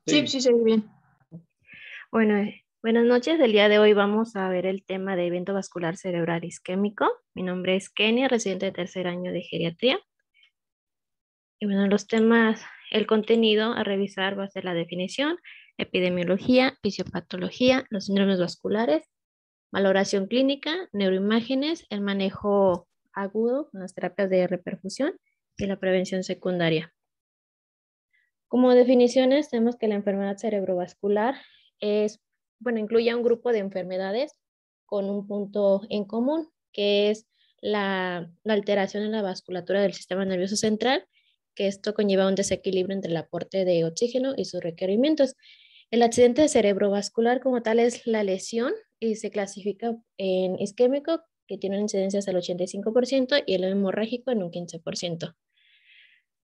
Sí, Sí, sí, se ve bien. Bueno, buenas noches. El día de hoy vamos a ver el tema de evento vascular cerebral isquémico. Mi nombre es Kenny, residente de tercer año de geriatría. Y bueno, los temas, el contenido a revisar va a ser la definición, epidemiología, fisiopatología, los síndromes vasculares, valoración clínica, neuroimágenes, el manejo agudo, las terapias de reperfusión y la prevención secundaria. Como definiciones, tenemos que la enfermedad cerebrovascular es, bueno, incluye un grupo de enfermedades con un punto en común, que es la alteración en la vasculatura del sistema nervioso central, que esto conlleva un desequilibrio entre el aporte de oxígeno y sus requerimientos. El accidente cerebrovascular como tal es la lesión y se clasifica en isquémico, que tiene una incidencia hasta el 85%, y el hemorrágico en un 15%.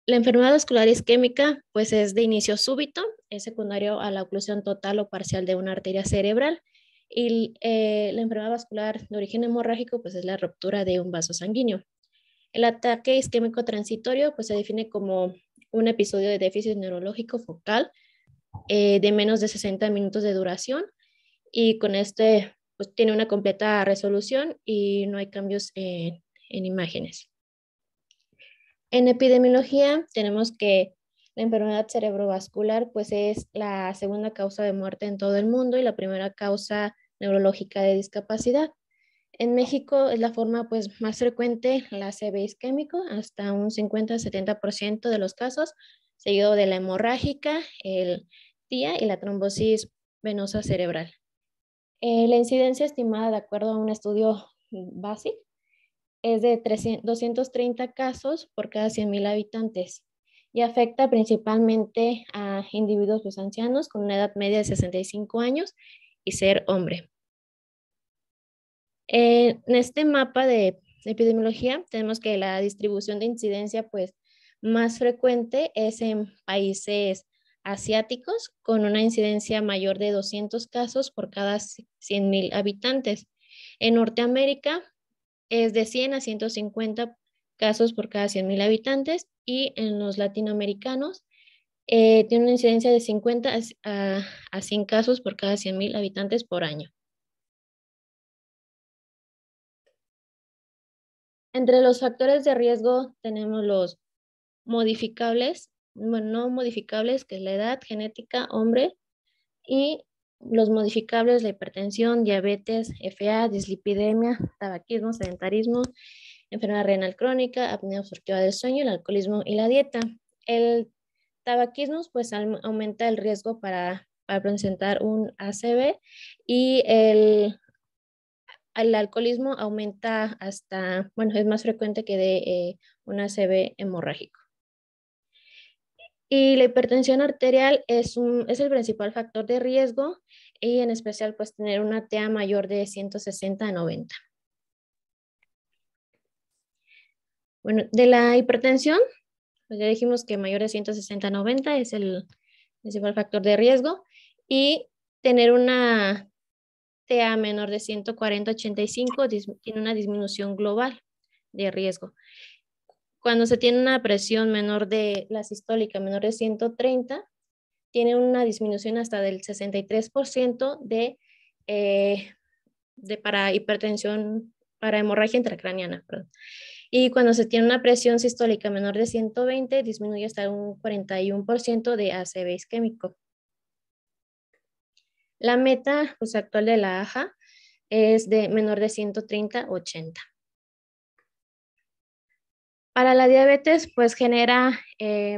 La enfermedad vascular isquémica, pues es de inicio súbito, es secundario a la oclusión total o parcial de una arteria cerebral. Y la enfermedad vascular de origen hemorrágico, pues es la ruptura de un vaso sanguíneo. El ataque isquémico transitorio, pues se define como un episodio de déficit neurológico focal de menos de 60 minutos de duración y con este, pues tiene una completa resolución y no hay cambios en imágenes. En epidemiología tenemos que la enfermedad cerebrovascular pues es la segunda causa de muerte en todo el mundo y la primera causa neurológica de discapacidad. En México es la forma pues más frecuente la ACV isquémico, hasta un 50-70% de los casos, seguido de la hemorrágica, el TIA y la trombosis venosa cerebral. La incidencia estimada de acuerdo a un estudio básico es de 230 casos por cada 100,000 habitantes y afecta principalmente a individuos pues, ancianos con una edad media de 65 años y ser hombre. En este mapa de epidemiología tenemos que la distribución de incidencia pues, más frecuente es en países asiáticos con una incidencia mayor de 200 casos por cada 100,000 habitantes. En Norteamérica es de 100 a 150 casos por cada 100,000 habitantes y en los latinoamericanos tiene una incidencia de 50 a 100 casos por cada 100,000 habitantes por año. Entre los factores de riesgo tenemos los modificables, bueno, no modificables, que es la edad, genética, hombre, y los modificables, la hipertensión, diabetes, FA, dislipidemia, tabaquismo, sedentarismo, enfermedad renal crónica, apnea obstructiva del sueño, el alcoholismo y la dieta. El tabaquismo pues aumenta el riesgo para presentar un ACV y el alcoholismo aumenta hasta, bueno, es más frecuente que de un ACV hemorrágico. Y la hipertensión arterial es el principal factor de riesgo y en especial pues tener una TA mayor de 160 a 90. Bueno, de la hipertensión, pues ya dijimos que mayor de 160 a 90 es el principal factor de riesgo y tener una TA menor de 140 a 85 tiene una disminución global de riesgo. Cuando se tiene una presión menor de la sistólica, menor de 130, tiene una disminución hasta del 63% para hipertensión, para hemorragia intracraniana, perdón. Y cuando se tiene una presión sistólica menor de 120, disminuye hasta un 41% de ACV isquémico. La meta pues, actual de la AJA es de menor de 130 a 80. Para la diabetes, pues genera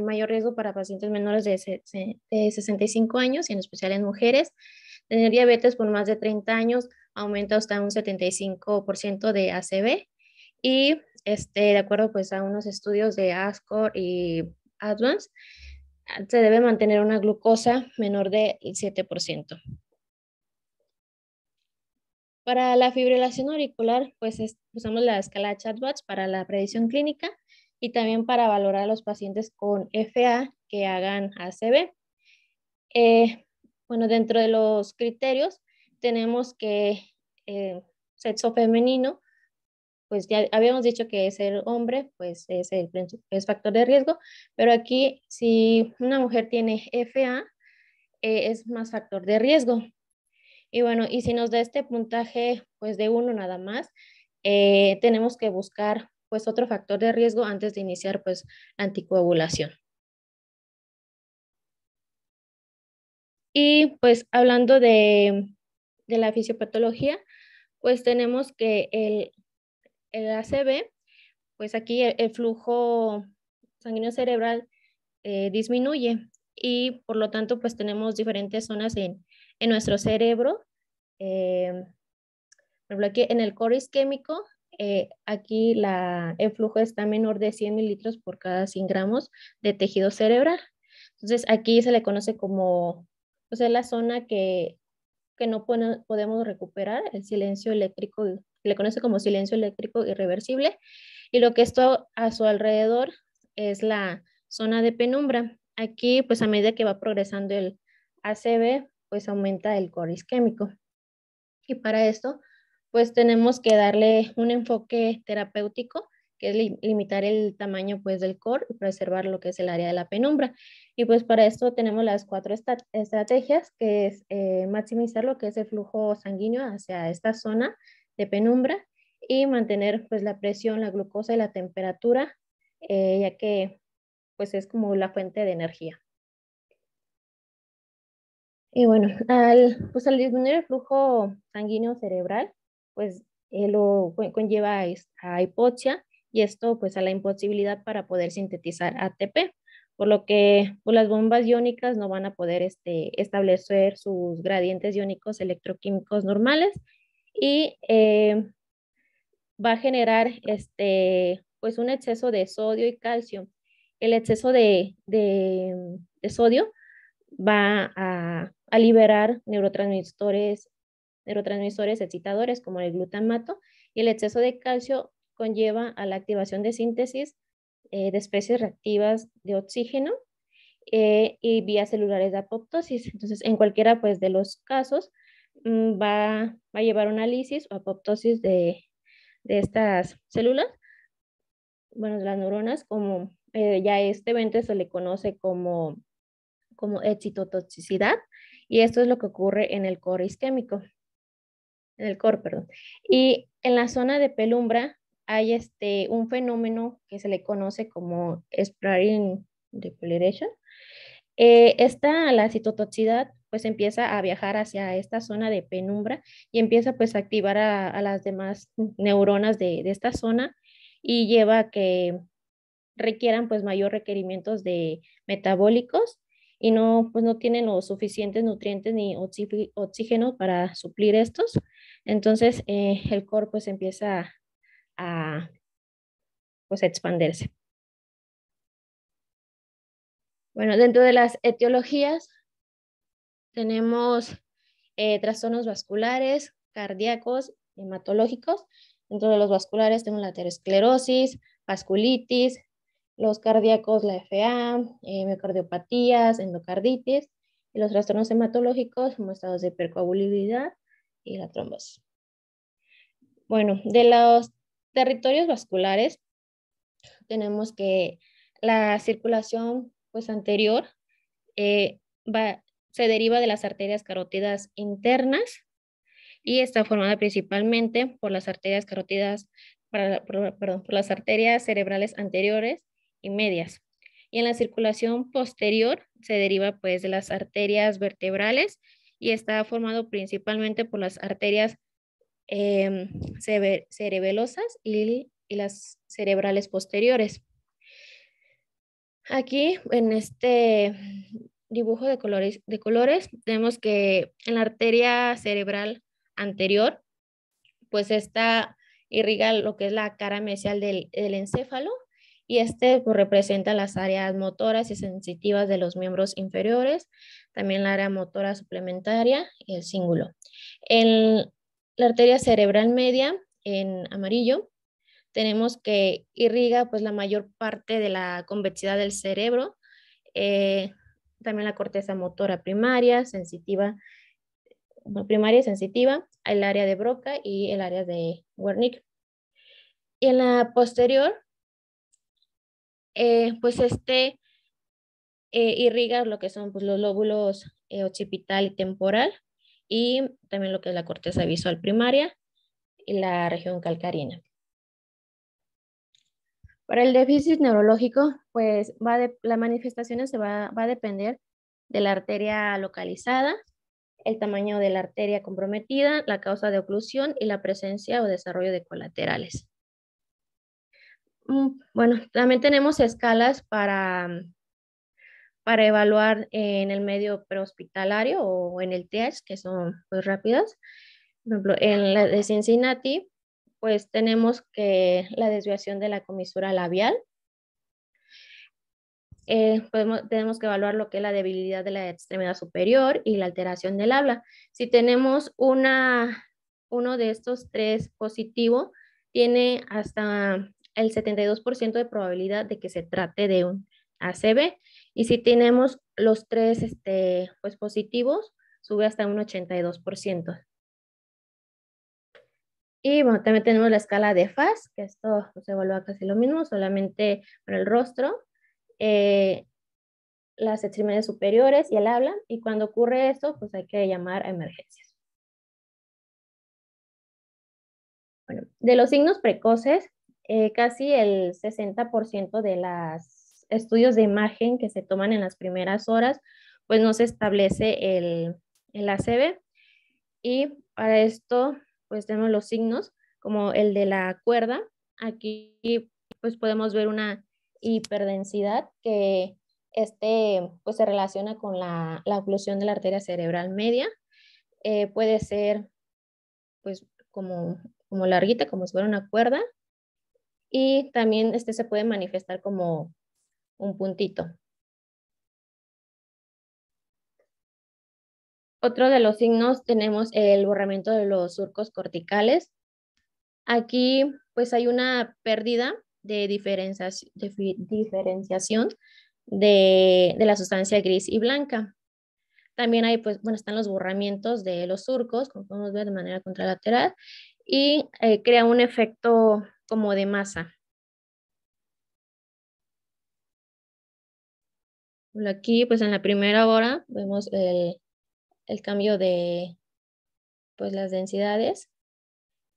mayor riesgo para pacientes menores de 65 años y en especial en mujeres. Tener diabetes por más de 30 años aumenta hasta un 75% de ACV y de acuerdo pues a unos estudios de ASCOR y Advance, se debe mantener una glucosa menor del 7%. Para la fibrilación auricular, pues usamos la escala Chatbots para la predicción clínica y también para valorar a los pacientes con FA que hagan ACV. Bueno, dentro de los criterios tenemos que sexo femenino, pues ya habíamos dicho que ser hombre, pues es factor de riesgo, pero aquí si una mujer tiene FA, es más factor de riesgo. Y bueno, y si nos da este puntaje pues de 1 nada más, tenemos que buscar pues otro factor de riesgo antes de iniciar pues la anticoagulación. Y pues hablando de la fisiopatología, pues tenemos que el ACV, pues aquí el flujo sanguíneo cerebral disminuye y por lo tanto pues tenemos diferentes zonas en nuestro cerebro. eh, por ejemplo, aquí en el core isquémico, aquí el flujo está menor de 100 mililitros por cada 100 gramos de tejido cerebral. Entonces aquí se le conoce como, pues es la zona que no podemos recuperar, el silencio eléctrico, le conoce como silencio eléctrico irreversible, y lo que esto a su alrededor es la zona de penumbra. Aquí, pues a medida que va progresando el ACV, pues aumenta el core isquémico. Y para esto, pues tenemos que darle un enfoque terapéutico, que es limitar el tamaño pues del core y preservar lo que es el área de la penumbra. Y pues para esto tenemos las 4 estrategias, que es maximizar lo que es el flujo sanguíneo hacia esta zona de penumbra y mantener pues la presión, la glucosa y la temperatura, ya que pues es como la fuente de energía. Y bueno, pues al disminuir el flujo sanguíneo cerebral, pues conlleva a hipoxia y esto pues a la imposibilidad para poder sintetizar ATP, por lo que pues, las bombas iónicas no van a poder establecer sus gradientes iónicos electroquímicos normales y va a generar pues un exceso de sodio y calcio. El exceso de sodio va a liberar neurotransmisores excitadores como el glutamato, y el exceso de calcio conlleva a la activación de síntesis de especies reactivas de oxígeno y vías celulares de apoptosis. Entonces, en cualquiera pues, de los casos, va a llevar una lisis o apoptosis de estas células, bueno, de las neuronas, como ya este evento se le conoce como excitotoxicidad, y esto es lo que ocurre en el core isquémico, en el core, perdón. Y en la zona de penumbra hay un fenómeno que se le conoce como spreading depletion. La citotoxicidad pues empieza a viajar hacia esta zona de penumbra y empieza pues a activar a las demás neuronas de esta zona y lleva a que requieran pues mayor requerimientos de metabólicos y no, pues no tienen los suficientes nutrientes ni oxígeno para suplir estos. Entonces el cuerpo pues empieza a, pues, a expandirse. Bueno, dentro de las etiologías tenemos trastornos vasculares, cardíacos, hematológicos. Dentro de los vasculares tenemos la aterosclerosis, vasculitis, los cardíacos, la FA, miocardiopatías, endocarditis, y los trastornos hematológicos como estados de hipercoagulabilidad y la trombosis. Bueno, de los territorios vasculares tenemos que la circulación pues anterior eh, se deriva de las arterias carótidas internas y está formada principalmente por las arterias carótidas, por las arterias cerebrales anteriores y medias. Y en la circulación posterior se deriva pues de las arterias vertebrales y está formado principalmente por las arterias cerebelosas y las cerebrales posteriores. Aquí en este dibujo de colores tenemos que en la arteria cerebral anterior, pues esta irriga lo que es la cara mesial del encéfalo y pues, representa las áreas motoras y sensitivas de los miembros inferiores, también la área motora suplementaria y el cíngulo. En la arteria cerebral media, en amarillo, tenemos que irriga pues la mayor parte de la convexidad del cerebro, eh, también la corteza motora primaria y sensitiva, el área de Broca y el área de Wernicke. Y en la posterior, pues irriga lo que son pues, los lóbulos occipital y temporal y también lo que es la corteza visual primaria y la región calcarina. Para el déficit neurológico, pues las manifestaciones va a depender de la arteria localizada, el tamaño de la arteria comprometida, la causa de oclusión y la presencia o desarrollo de colaterales. Bueno, también tenemos escalas para evaluar en el medio prehospitalario o en el TH, que son pues rápidas. Por ejemplo, en la de Cincinnati, pues tenemos que la desviación de la comisura labial. Tenemos que evaluar lo que es la debilidad de la extremidad superior y la alteración del habla. Si tenemos uno de estos tres positivo, tiene hasta el 72% de probabilidad de que se trate de un ACV. Y si tenemos los tres pues positivos, sube hasta un 82%. Y bueno, también tenemos la escala de FAS, que esto se evalúa casi lo mismo, solamente con el rostro, las extremidades superiores y el habla. Y cuando ocurre esto, pues hay que llamar a emergencias. Bueno, de los signos precoces, casi el 60% de los estudios de imagen que se toman en las primeras horas, pues no se establece el ACV. Y para esto, pues tenemos los signos como el de la cuerda. Aquí, pues podemos ver una hiperdensidad que pues se relaciona con la oclusión de la arteria cerebral media. Puede ser, pues, como larguita, como si fuera una cuerda. Y también se puede manifestar como un puntito. Otro de los signos tenemos el borramiento de los surcos corticales. Aquí pues hay una pérdida de diferenciación de la sustancia gris y blanca. También hay, pues, bueno, están los borramientos de los surcos, como podemos ver de manera contralateral, y crea un efecto como de masa. Aquí, pues en la primera hora vemos el cambio de, pues, las densidades.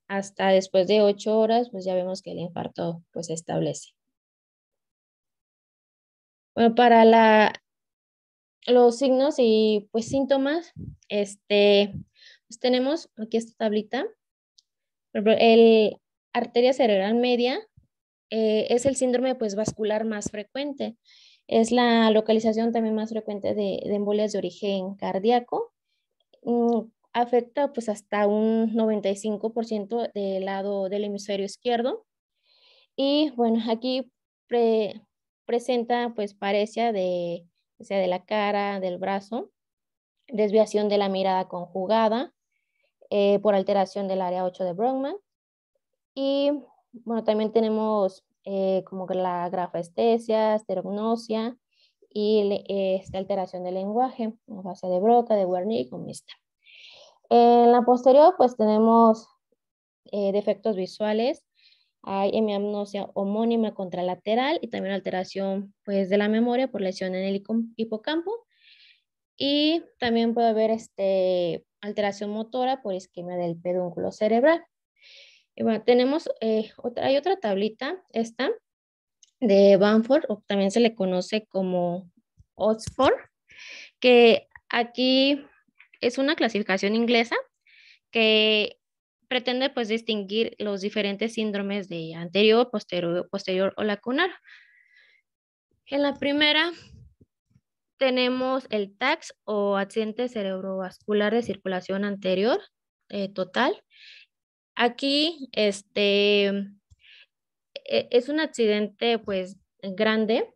Hasta después de 8 horas, pues ya vemos que el infarto, pues, se establece. Bueno, para los signos y pues síntomas, pues tenemos aquí esta tablita. Por ejemplo, el arteria cerebral media es el síndrome pues vascular más frecuente. Es la localización también más frecuente de embolias de origen cardíaco. Afecta pues hasta un 95% del lado del hemisferio izquierdo. Y bueno, aquí presenta pues paresia o sea, de la cara, del brazo, desviación de la mirada conjugada por alteración del área 8 de Brodmann. Y bueno, también tenemos como que la grafestesia, esterognosia y esta alteración del lenguaje, a base de Broca, de Wernicke o mixta. En la posterior, pues tenemos defectos visuales. Hay hemianopsia homónima contralateral y también alteración pues, de la memoria por lesión en el hipocampo. Y también puede haber alteración motora por isquemia del pedúnculo cerebral. Y bueno, tenemos hay otra tablita, esta, de Banford, o también se le conoce como Oxford, que aquí es una clasificación inglesa que pretende pues distinguir los diferentes síndromes de anterior, posterior o lacunar. En la primera tenemos el TACS o accidente cerebrovascular de circulación anterior total. Aquí es un accidente pues grande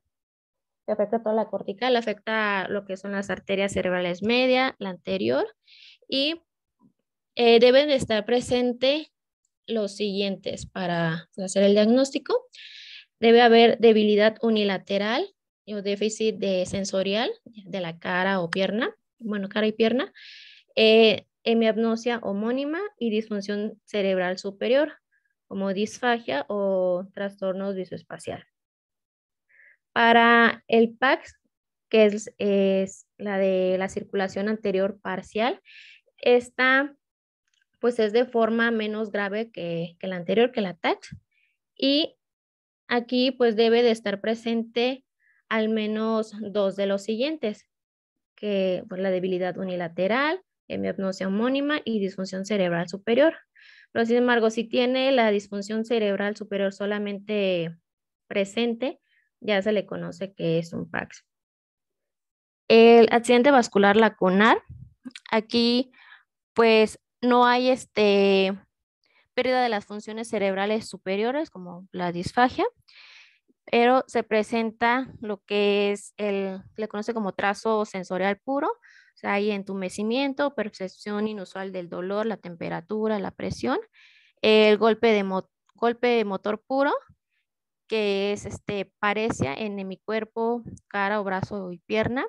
que afecta toda la cortical, afecta lo que son las arterias cerebrales media, la anterior, y deben de estar presente los siguientes para hacer el diagnóstico. Debe haber debilidad unilateral o déficit de sensorial de la cara o pierna, bueno, cara y pierna, hemiapnosia homónima y disfunción cerebral superior, como disfagia o trastornos visoespacial. Para el PAX que es la de la circulación anterior parcial. Esta pues es de forma menos grave que la anterior, que la TAC. Y aquí pues debe de estar presente al menos dos de los siguientes, que pues, la debilidad unilateral, hemiopnosia homónima y disfunción cerebral superior. Pero sin embargo, si tiene la disfunción cerebral superior solamente presente, ya se le conoce que es un PAX. El accidente vascular lacunar, aquí pues no hay pérdida de las funciones cerebrales superiores como la disfagia, pero se presenta lo que le conoce como trazo sensorial puro. O sea, hay entumecimiento, percepción inusual del dolor, la temperatura, la presión, el golpe motor puro, que es parecia en mi cuerpo, cara o brazo y pierna,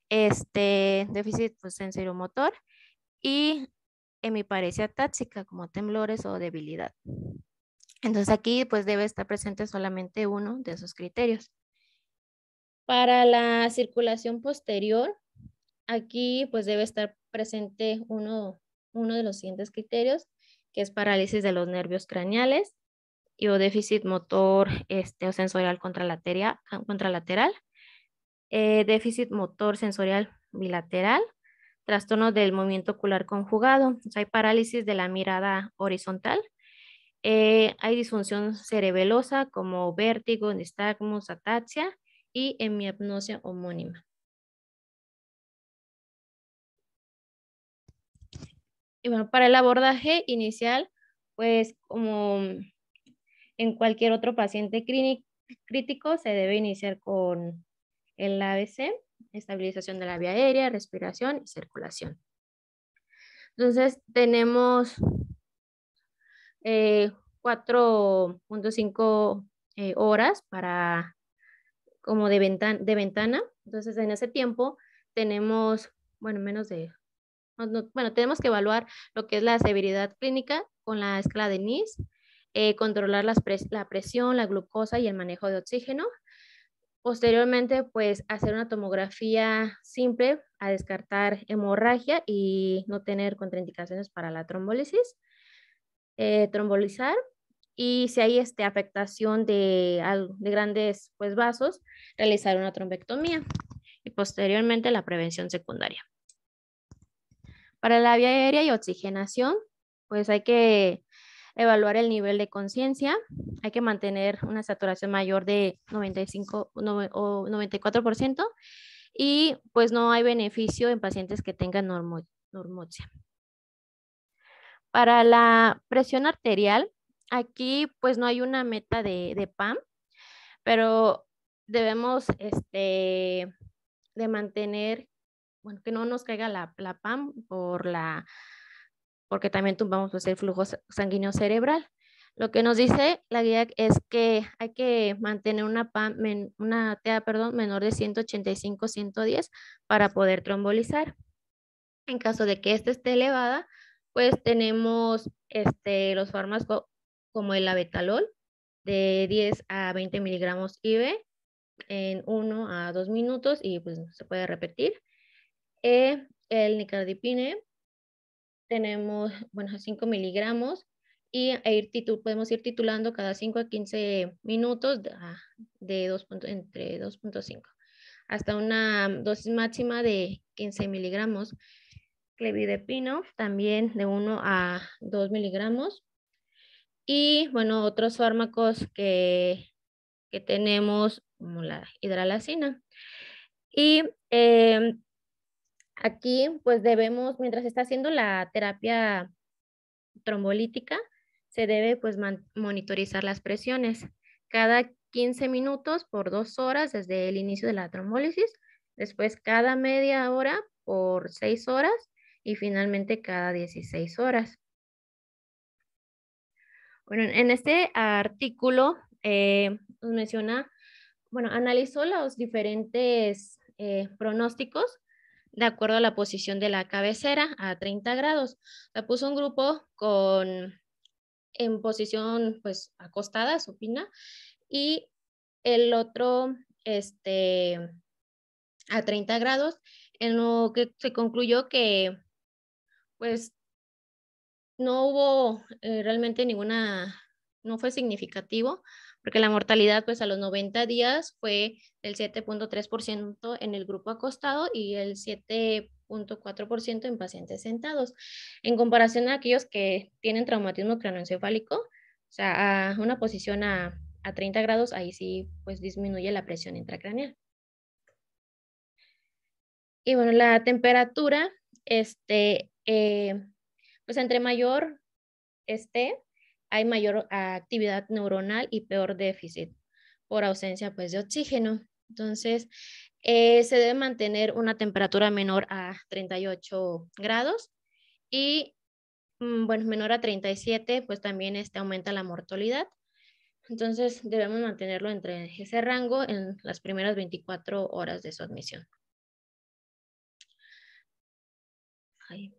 déficit pues, sensorial-motor y hemiparesia táxica como temblores o debilidad. Entonces aquí pues debe estar presente solamente uno de esos criterios. Para la circulación posterior, aquí pues debe estar presente uno de los siguientes criterios, que es parálisis de los nervios craneales y o déficit motor o sensorial contralateral, déficit motor sensorial bilateral, trastorno del movimiento ocular conjugado. O sea, hay parálisis de la mirada horizontal. Hay disfunción cerebelosa como vértigo, nistagmus, ataxia y hemiapnosia homónima. Y bueno, para el abordaje inicial, pues como en cualquier otro paciente crítico, se debe iniciar con el ABC, estabilización de la vía aérea, respiración y circulación. Entonces, tenemos 4.5 horas para como de ventana. Entonces, en ese tiempo tenemos, bueno, menos de, bueno, tenemos que evaluar lo que es la severidad clínica con la escala de NIS, controlar la presión, la glucosa y el manejo de oxígeno. Posteriormente, pues hacer una tomografía simple a descartar hemorragia y no tener contraindicaciones para la trombólisis. Trombolizar y si hay afectación de grandes pues, vasos, realizar una trombectomía y posteriormente la prevención secundaria. Para la vía aérea y oxigenación, pues hay que evaluar el nivel de conciencia, hay que mantener una saturación mayor de 95 o 94% y pues no hay beneficio en pacientes que tengan normoxia. Para la presión arterial, aquí pues no hay una meta de PAM, pero debemos de mantener, bueno, que no nos caiga la PAM porque también tumbamos pues, el flujo sanguíneo cerebral. Lo que nos dice la guía es que hay que mantener una TA, menor de 185-110 para poder trombolizar. En caso de que esta esté elevada, pues tenemos los fármacos como el abetalol de 10 a 20 miligramos IV en 1 a 2 minutos y pues se puede repetir. El nicardipine tenemos, bueno, 5 miligramos y podemos ir titulando cada 5 a 15 minutos entre 2.5 hasta una dosis máxima de 15 miligramos. Clevidepino también de 1 a 2 miligramos. Y bueno, otros fármacos que tenemos como la hidralazina. Y aquí pues debemos, mientras se está haciendo la terapia trombolítica, se debe pues monitorizar las presiones cada 15 minutos por 2 horas desde el inicio de la trombólisis, después cada media hora por 6 horas y finalmente cada 16 horas. Bueno, en este artículo nos menciona, bueno, analizó los diferentes pronósticos de acuerdo a la posición de la cabecera a 30 grados. La puso un grupo en posición pues acostada, supina, y el otro a 30 grados, en lo que se concluyó que pues no hubo realmente no fue significativo, porque la mortalidad pues a los 90 días fue el 7.3% en el grupo acostado y el 7.4% en pacientes sentados. En comparación a aquellos que tienen traumatismo craneoencefálico, o sea, a una posición a 30 grados, ahí sí pues disminuye la presión intracraneal. Y bueno, la temperatura, pues entre mayor hay mayor actividad neuronal y peor déficit por ausencia pues de oxígeno. Entonces, se debe mantener una temperatura menor a 38 grados y, bueno, menor a 37, pues también aumenta la mortalidad. Entonces, debemos mantenerlo entre ese rango en las primeras 24 horas de su admisión. Ay.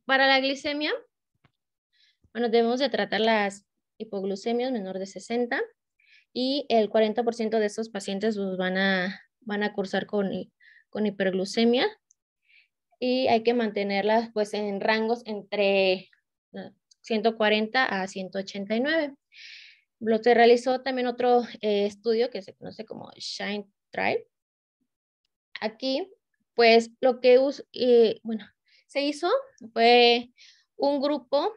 Para la glicemia, bueno, debemos de tratar las hipoglucemias menor de 60 y el 40% de estos pacientes pues, van a cursar con hiperglucemia y hay que mantenerlas pues en rangos entre 140 a 189. Se realizó también otro estudio que se conoce como SHINE Trial. Aquí, pues lo que bueno, se hizo fue un grupo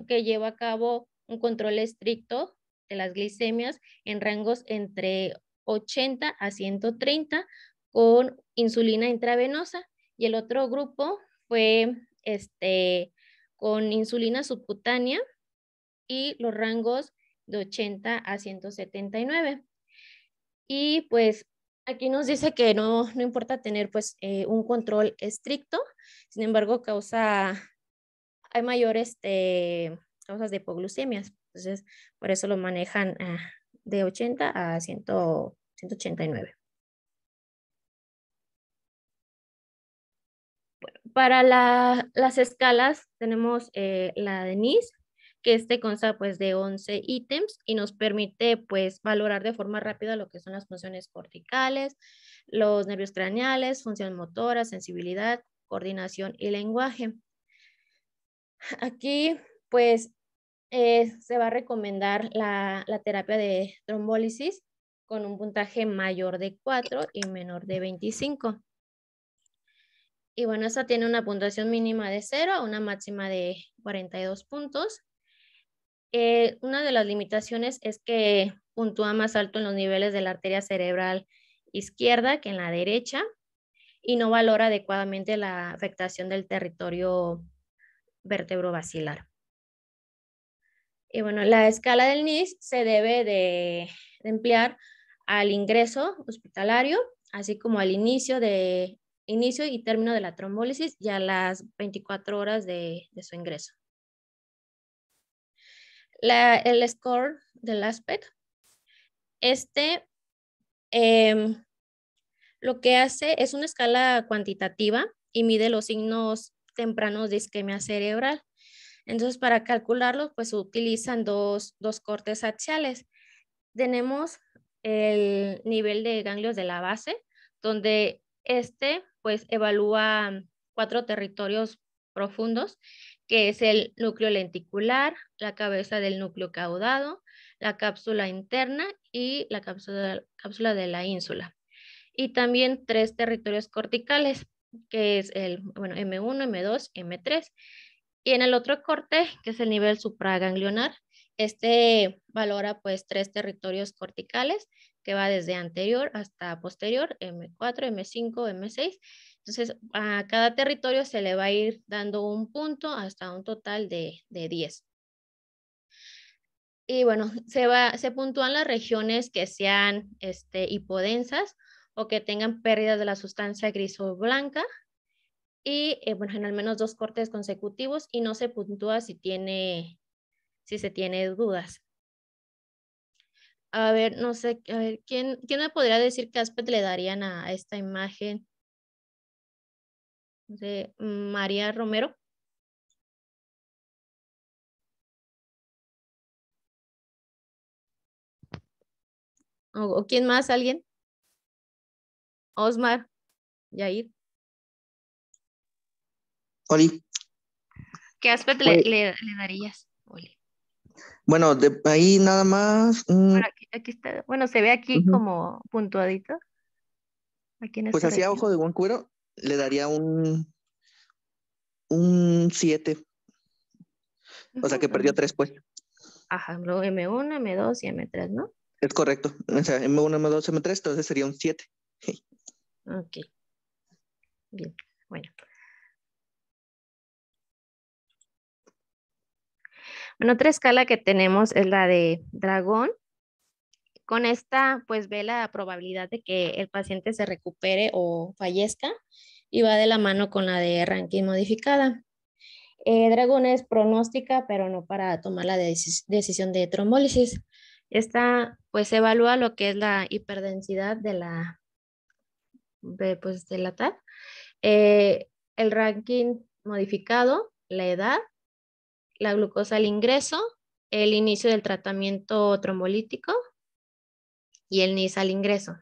que lleva a cabo un control estricto de las glicemias en rangos entre 80 a 130 con insulina intravenosa y el otro grupo fue con insulina subcutánea y los rangos de 80 a 179. Y pues aquí nos dice que no importa tener pues un control estricto, sin embargo hay mayores causas de hipoglucemias. Entonces, por eso lo manejan de 80 a 189. Para las escalas tenemos la de NIS, que consta pues de 11 ítems y nos permite pues valorar de forma rápida lo que son las funciones corticales, los nervios craneales, función motora, sensibilidad, coordinación y lenguaje. Aquí pues se va a recomendar la terapia de trombólisis con un puntaje mayor de 4 y menor de 25. Y bueno, esta tiene una puntuación mínima de 0 a una máxima de 42 puntos. Una de las limitaciones es que puntúa más alto en los niveles de la arteria cerebral izquierda que en la derecha y no valora adecuadamente la afectación del territorio vertebrovascular. Y bueno, la escala del NIS se debe de emplear al ingreso hospitalario, así como al inicio y término de la trombólisis y a las 24 horas de su ingreso. El score del ASPEC, lo que hace es una escala cuantitativa y mide los signos tempranos de isquemia cerebral. Entonces, para calcularlo, pues se utilizan dos cortes axiales. Tenemos el nivel de ganglios de la base, donde pues evalúa 4 territorios profundos, que es el núcleo lenticular, la cabeza del núcleo caudado, la cápsula interna y la cápsula de la ínsula. Y también 3 territorios corticales, que es bueno, M1, M2, M3. Y en el otro corte, que es el nivel supraganglionar, valora pues 3 territorios corticales que va desde anterior hasta posterior, M4, M5, M6. Entonces, a cada territorio se le va a ir dando un punto hasta un total de 10. Y bueno, se puntúan las regiones que sean hipodensas o que tengan pérdidas de la sustancia gris o blanca y bueno, en al menos 2 cortes consecutivos y no se puntúa si se tiene dudas. A ver, no sé, a ver, ¿quién me podría decir qué aspecto le darían a esta imagen de María Romero? ¿O quién más? ¿Alguien? Osmar, Yair. Oli, ¿Qué aspecto pues, le darías? Oli. bueno, de ahí nada más, Bueno, aquí está. Bueno, se ve aquí ujú, como puntuadito, aquí en pues esta hacia región. ojo de buen cuero le daría un 7, o sea Ujú, que perdió 3 pues. ajá, luego M1, M2 y M3, ¿no? Es correcto. O sea, M1, M2, M3, entonces sería un 7. Ok, bien. Bueno. Bueno, otra escala que tenemos es la de dragón. Con esta, pues ve la probabilidad de que el paciente se recupere o fallezca y va de la mano con la de ranking modificada. Dragón es pronóstica, pero no para tomar la decisión de trombólisis. Esta, pues, evalúa lo que es la hiperdensidad pues, de la TAC, el ranking modificado, la edad, la glucosa al ingreso, el inicio del tratamiento trombolítico y el NIS al ingreso.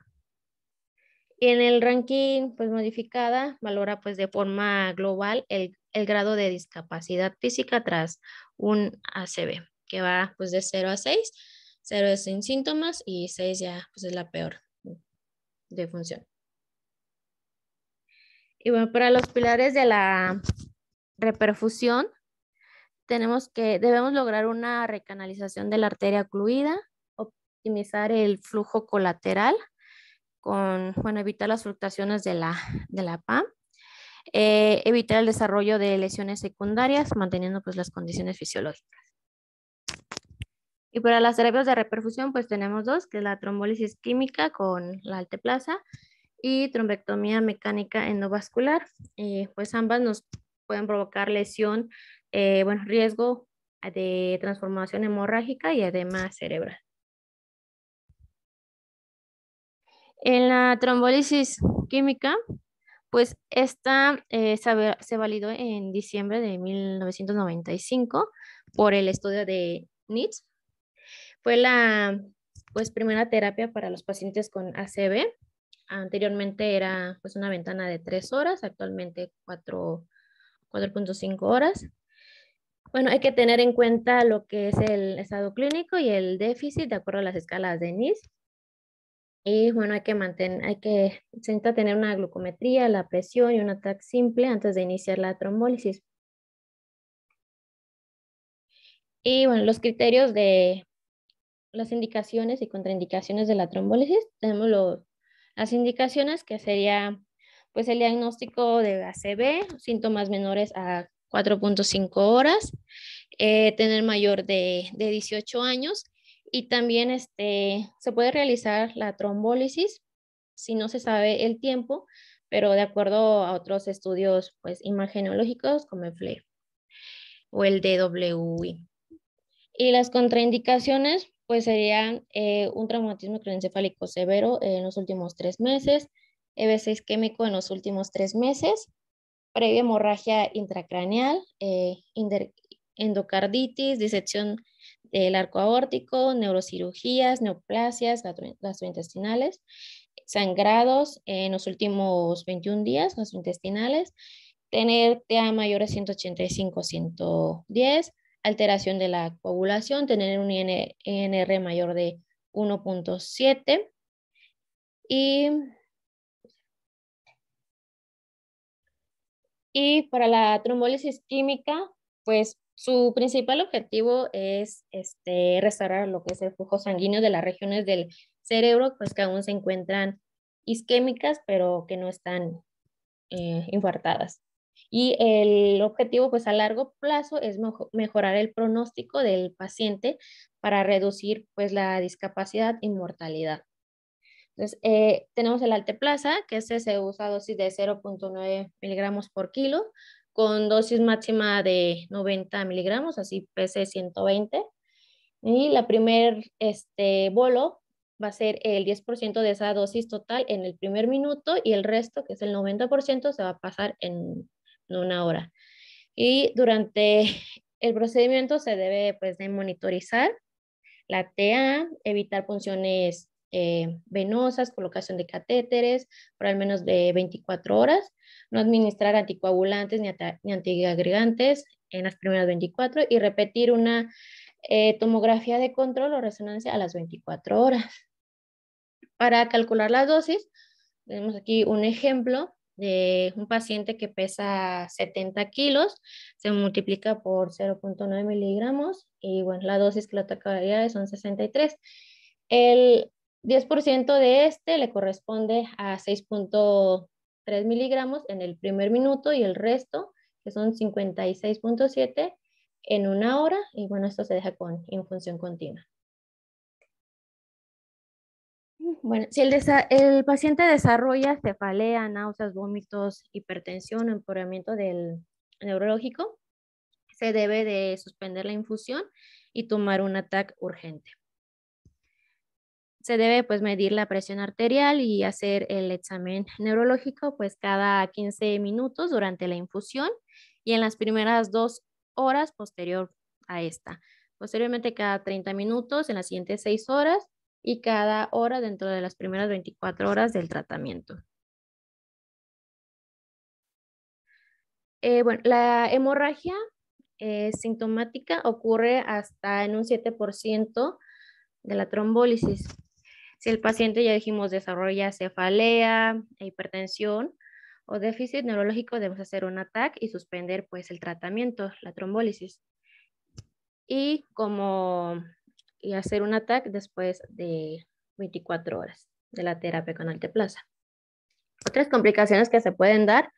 Y en el ranking, pues modificada, valora pues de forma global el grado de discapacidad física tras un ACV, que va pues de 0 a 6. 0 es sin síntomas y 6 ya pues es la peor de función. Y bueno, para los pilares de la reperfusión, debemos lograr una recanalización de la arteria ocluida, optimizar el flujo colateral bueno, evitar las fluctuaciones de la PAM, evitar el desarrollo de lesiones secundarias, manteniendo pues las condiciones fisiológicas. Y para las terapias de reperfusión, pues tenemos dos, que es la trombólisis química con la alteplasa y trombectomía mecánica endovascular. Pues ambas nos pueden provocar lesión, bueno, riesgo de transformación hemorrágica y edema cerebral. En la trombólisis química, pues esta se validó en diciembre de 1995 por el estudio de NITS. Fue la pues primera terapia para los pacientes con ACV. Anteriormente era pues una ventana de 3 horas, actualmente 4.5 horas. Bueno, hay que tener en cuenta lo que es el estado clínico y el déficit de acuerdo a las escalas de NIS. Y bueno, se necesita tener una glucometría, la presión y un ataque simple antes de iniciar la trombólisis. Y bueno, los criterios de las indicaciones y contraindicaciones de la trombólisis, tenemos las indicaciones que sería pues el diagnóstico de ACV, síntomas menores a 4.5 horas, tener mayor de 18 años y también se puede realizar la trombólisis si no se sabe el tiempo, pero de acuerdo a otros estudios pues imagenológicos como el FLAIR o el DWI. Y las contraindicaciones, pues serían un traumatismo craneoencefálico severo en los últimos 3 meses, EB6 isquémico en los últimos 3 meses, previa hemorragia intracraneal, endocarditis, disección del arco aórtico, neurocirugías, neoplasias gastrointestinales, sangrados en los últimos 21 días gastrointestinales, tener TA mayor a 185, 110, alteración de la coagulación, tener un INR mayor de 1.7 y, y para la trombólisis química, pues su principal objetivo es restaurar lo que es el flujo sanguíneo de las regiones del cerebro, pues que aún se encuentran isquémicas, pero que no están infartadas. Y el objetivo, pues a largo plazo, es mejorar el pronóstico del paciente para reducir, pues, la discapacidad y mortalidad. Entonces, tenemos el alteplasa, que se usa dosis de 0.9 miligramos por kilo, con dosis máxima de 90 miligramos, así pese 120. Y la primer bolo va a ser el 10% de esa dosis total en el primer minuto y el resto, que es el 90%, se va a pasar en 1 hora. Y durante el procedimiento se debe pues de monitorizar la TA, evitar punciones venosas, colocación de catéteres por al menos de 24 horas, no administrar anticoagulantes ni antiagregantes en las primeras 24 y repetir una tomografía de control o resonancia a las 24 horas. Para calcular las dosis, tenemos aquí un ejemplo de un paciente que pesa 70 kilos, se multiplica por 0.9 miligramos y bueno, la dosis que le tocaría son 63. El 10% de este le corresponde a 6.3 miligramos en el primer minuto y el resto, que son 56.7 en una hora y bueno, esto se deja con infusión continua. Bueno, si el paciente desarrolla cefalea, náuseas, vómitos, hipertensión o empeoramiento del neurológico, se debe de suspender la infusión y tomar un ATAC urgente. Se debe pues medir la presión arterial y hacer el examen neurológico pues cada 15 minutos durante la infusión y en las primeras 2 horas posterior a esta. Posteriormente cada 30 minutos en las siguientes 6 horas y cada hora dentro de las primeras 24 horas del tratamiento. Bueno, la hemorragia sintomática ocurre hasta en un 7% de la trombólisis. Si el paciente, ya dijimos, desarrolla cefalea, hipertensión o déficit neurológico, debemos hacer un ATAC y suspender pues el tratamiento, la trombólisis. Y hacer un ATAC después de 24 horas de la terapia con alteplasa. Otras complicaciones que se pueden dar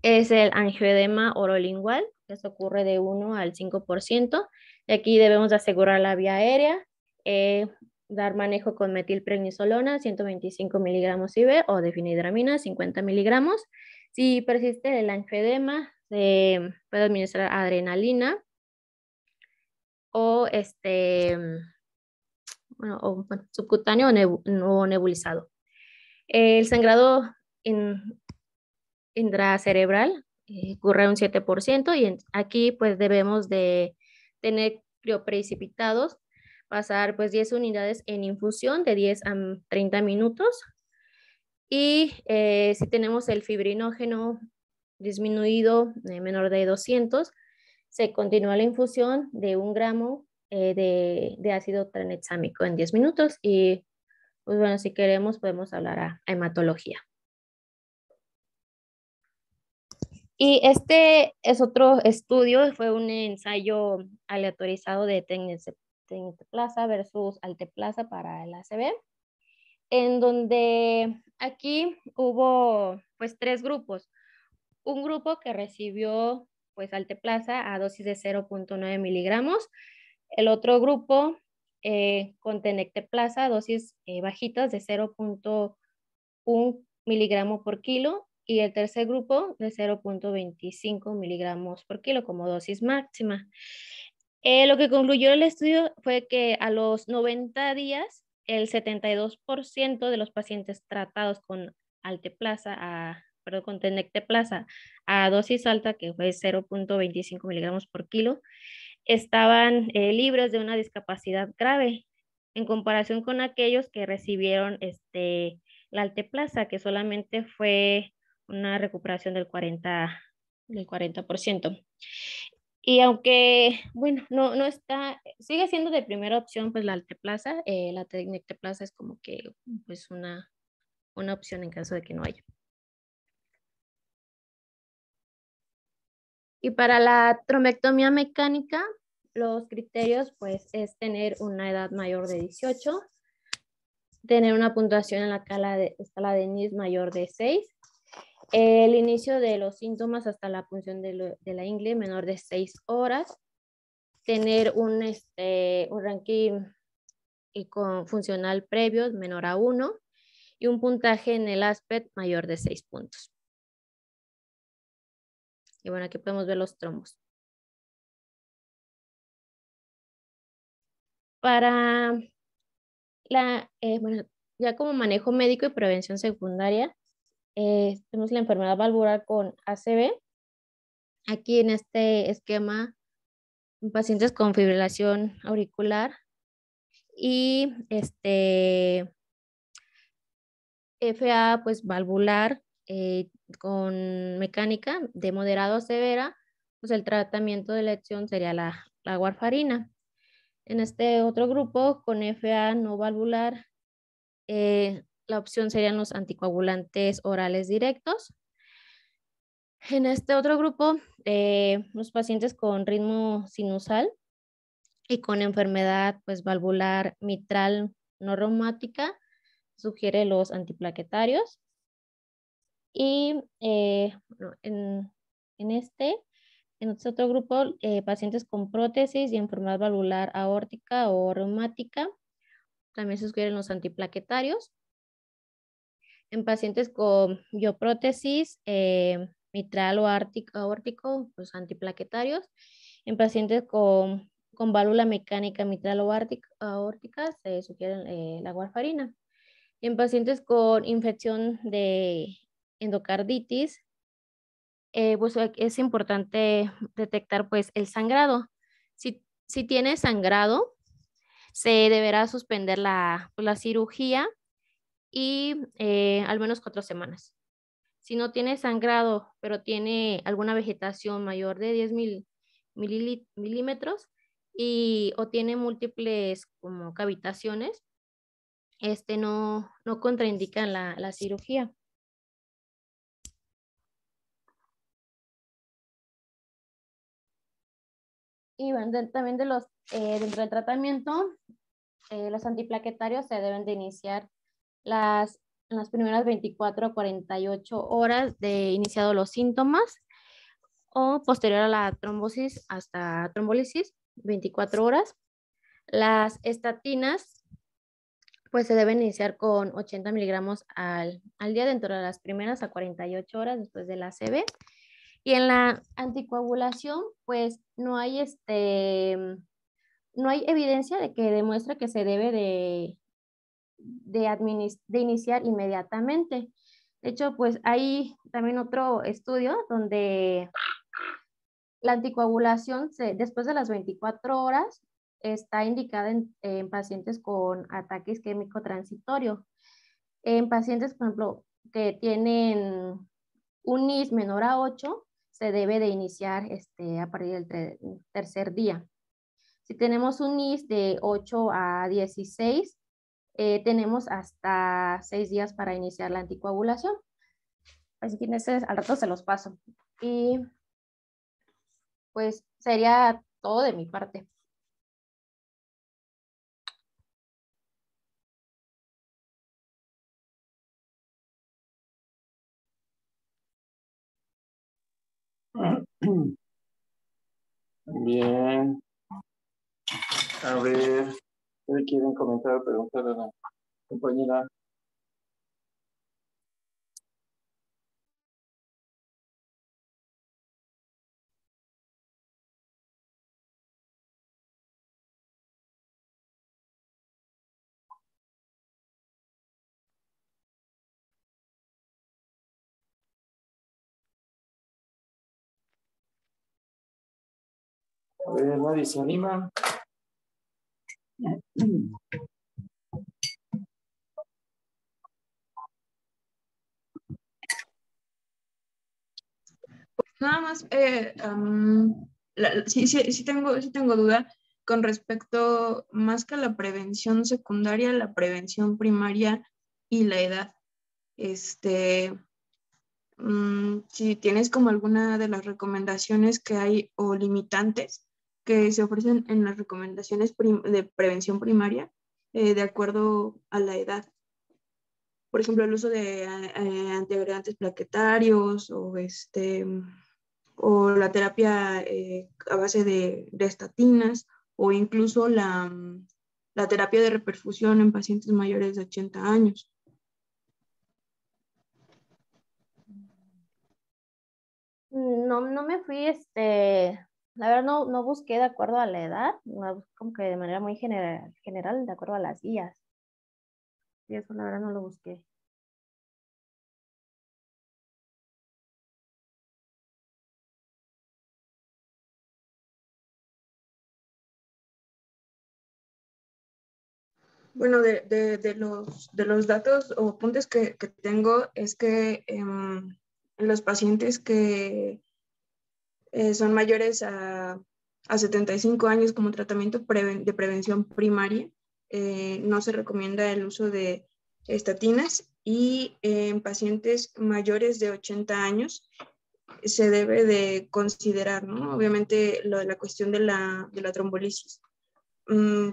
es el angioedema orolingual, que eso ocurre de 1 al 5%. Y aquí debemos asegurar la vía aérea, dar manejo con metilprednisolona, 125 miligramos IV o difenhidramina, 50 miligramos. Si persiste el angioedema, se puede administrar adrenalina o subcutáneo o nebulizado. El sangrado intracerebral ocurre un 7% y aquí pues debemos de tener crioprecipitados, pasar pues 10 unidades en infusión de 10 a 30 minutos y si tenemos el fibrinógeno disminuido menor de 200, se continúa la infusión de 1 gramo de ácido tranexámico en 10 minutos y pues bueno, si queremos podemos hablar a hematología. Y este es otro estudio, fue un ensayo aleatorizado de tecniteplasa versus alteplasa para el ACV, en donde aquí hubo pues 3 grupos. Un grupo que recibió pues alteplasa a dosis de 0.9 miligramos, el otro grupo con tenecteplasa a dosis bajitas de 0.1 miligramo por kilo y el tercer grupo de 0.25 miligramos por kilo como dosis máxima. Lo que concluyó el estudio fue que a los 90 días, el 72% de los pacientes tratados con con tenecteplasa a dosis alta, que fue 0.25 miligramos por kilo, estaban libres de una discapacidad grave en comparación con aquellos que recibieron la alteplasa, que solamente fue una recuperación del 40%. Y aunque, bueno, no está, sigue siendo de primera opción, pues la alteplasa, la tenecteplasa es como que, pues una opción en caso de que no haya. Y para la trombectomía mecánica, los criterios, pues, es tener una edad mayor de 18, tener una puntuación en la escala de NIS mayor de 6, el inicio de los síntomas hasta la punción de la ingle menor de 6 horas, tener un ranking funcional previo menor a 1 y un puntaje en el ASPET mayor de 6 puntos. Y bueno, aquí podemos ver los trombos. Para bueno, ya como manejo médico y prevención secundaria, tenemos la enfermedad valvular con ACV. Aquí en este esquema, pacientes con fibrilación auricular y FA, pues valvular con mecánica de moderado a severa, pues el tratamiento de elección sería la warfarina. En este otro grupo, con FA no valvular, la opción serían los anticoagulantes orales directos. En este otro grupo, los pacientes con ritmo sinusal y con enfermedad pues, valvular mitral no reumática, sugiere los antiplaquetarios. Y bueno, en este otro grupo, pacientes con prótesis y enfermedad valvular aórtica o reumática, también se sugieren los antiplaquetarios. En pacientes con bioprótesis, mitral o aórtico, pues antiplaquetarios. En pacientes con válvula mecánica mitral o aórtica, se sugiere la warfarina. En pacientes con infección de endocarditis, pues es importante detectar pues el sangrado. Si tiene sangrado, se deberá suspender la cirugía y al menos 4 semanas. Si no tiene sangrado, pero tiene alguna vegetación mayor de 10 milímetros o tiene múltiples como cavitaciones, no contraindican la cirugía. Y bueno, también dentro del tratamiento, los antiplaquetarios se deben de iniciar en las primeras 24 a 48 horas de iniciado los síntomas o posterior a la trombosis hasta trombólisis, 24 horas. Las estatinas pues se deben iniciar con 80 miligramos al día dentro de las primeras a 48 horas después de la ACV. Y en la anticoagulación, pues no hay evidencia de que demuestre que se debe de iniciar inmediatamente. De hecho, pues hay también otro estudio donde la anticoagulación después de las 24 horas está indicada en pacientes con ataque isquémico transitorio. En pacientes, por ejemplo, que tienen un NIS menor a 8, se debe de iniciar a partir del tercer día. Si tenemos un NIS de 8 a 16, tenemos hasta 6 días para iniciar la anticoagulación. Así que al rato se los paso. Y pues sería todo de mi parte. Bien, a ver, ¿qué quieren comentar o preguntar a la compañera? A ver, nadie se anima. Nada más, sí tengo duda con respecto más que a la prevención secundaria, la prevención primaria y la edad. Si tienes como alguna de las recomendaciones que hay o limitantes que se ofrecen en las recomendaciones de prevención primaria de acuerdo a la edad. Por ejemplo, el uso de antiagregantes plaquetarios o la terapia a base de estatinas o incluso la terapia de reperfusión en pacientes mayores de 80 años. No me fui, la verdad no busqué de acuerdo a la edad, como que de manera muy general, de acuerdo a las guías. Y eso la verdad no lo busqué. Bueno, de los datos o apuntes que tengo es que los pacientes que son mayores a 75 años como tratamiento de prevención primaria, no se recomienda el uso de estatinas, y en pacientes mayores de 80 años se debe de considerar, ¿no? Obviamente lo de la cuestión de la trombolisis,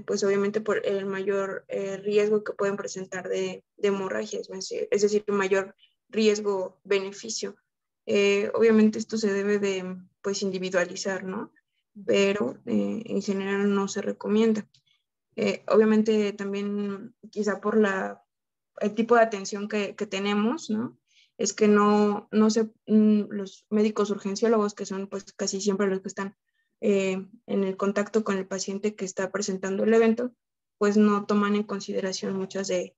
pues obviamente por el mayor riesgo que pueden presentar de hemorragias, es decir, mayor riesgo-beneficio. Obviamente esto se debe de, pues, individualizar, ¿no? Pero en general no se recomienda. Obviamente también quizá por el tipo de atención que tenemos, ¿no? Es que los médicos urgenciólogos, que son pues casi siempre los que están en el contacto con el paciente que está presentando el evento, pues no toman en consideración muchas de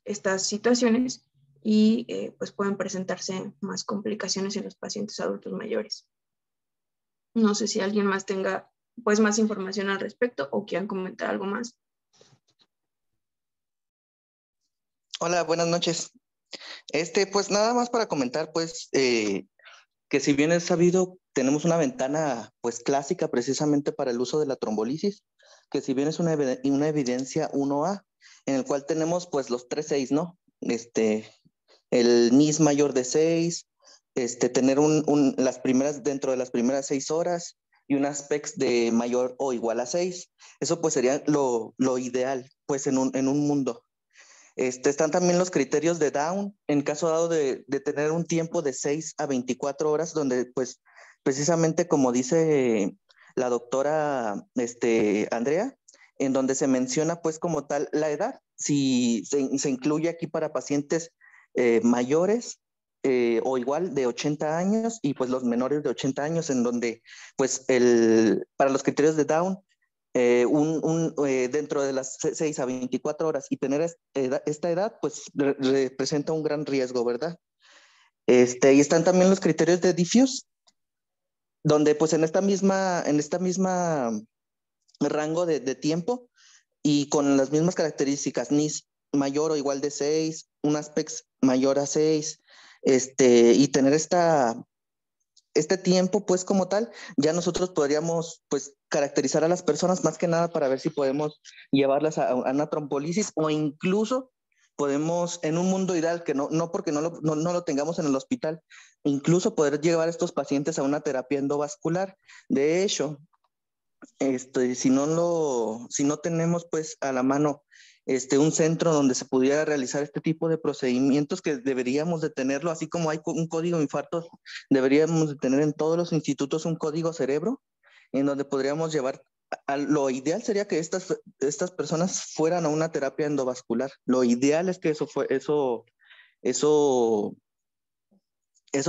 estas situaciones, y pues pueden presentarse más complicaciones en los pacientes adultos mayores. No sé si alguien más tenga pues más información al respecto o quieran comentar algo más. Hola, buenas noches. Pues nada más para comentar, pues, que si bien es sabido, tenemos una ventana, pues, clásica precisamente para el uso de la trombolisis, que si bien es una evidencia 1A, en el cual tenemos, pues, los 3-6, ¿no? El NIS mayor de 6, tener dentro de las primeras 6 horas y un ASPEX de mayor o igual a 6. Eso, pues, sería lo ideal, pues, en un mundo. Están también los criterios de Down, en caso dado de tener un tiempo de 6 a 24 horas, donde pues precisamente como dice la doctora Andrea, en donde se menciona pues como tal la edad, si se incluye aquí para pacientes mayores o igual de 80 años y pues los menores de 80 años, en donde pues para los criterios de Down, dentro de las 6 a 24 horas y tener esta edad, pues representa un gran riesgo, ¿verdad? Y están también los criterios de Diffuse, donde pues en esta misma rango de tiempo y con las mismas características, NIS mayor o igual de 6, un ASPEX mayor a 6, y tener este tiempo, pues como tal, ya nosotros podríamos pues caracterizar a las personas más que nada para ver si podemos llevarlas a una trombolisis, o incluso podemos en un mundo ideal, que no porque no lo tengamos en el hospital, incluso poder llevar a estos pacientes a una terapia endovascular. De hecho, si no tenemos pues a la mano un centro donde se pudiera realizar este tipo de procedimientos, que deberíamos de tenerlo, así como hay un código de infartos, deberíamos de tener en todos los institutos un código cerebro, en donde podríamos llevar, lo ideal sería que estas personas fueran a una terapia endovascular. Lo ideal es que eso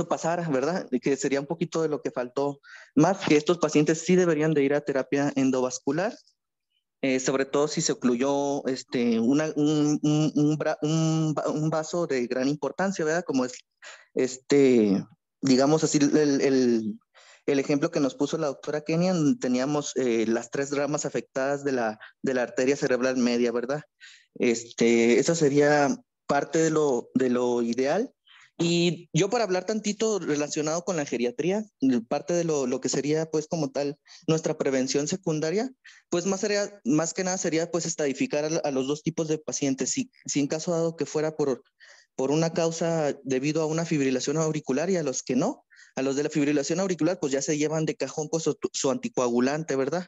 pasara, ¿verdad? Que sería un poquito de lo que faltó, más que estos pacientes sí deberían de ir a terapia endovascular, sobre todo si se ocluyó un vaso de gran importancia, ¿verdad? Como es, digamos así, el ejemplo que nos puso la doctora Kenia, teníamos las 3 ramas afectadas de la arteria cerebral media, ¿verdad? Eso sería parte de lo ideal. Y yo, para hablar tantito relacionado con la geriatría, parte de lo que sería pues como tal nuestra prevención secundaria, pues más que nada sería pues estadificar a los 2 tipos de pacientes. Si en caso dado que fuera por una causa debido a una fibrilación auricular, y a los que no, a los de la fibrilación auricular pues ya se llevan de cajón pues su anticoagulante, ¿verdad?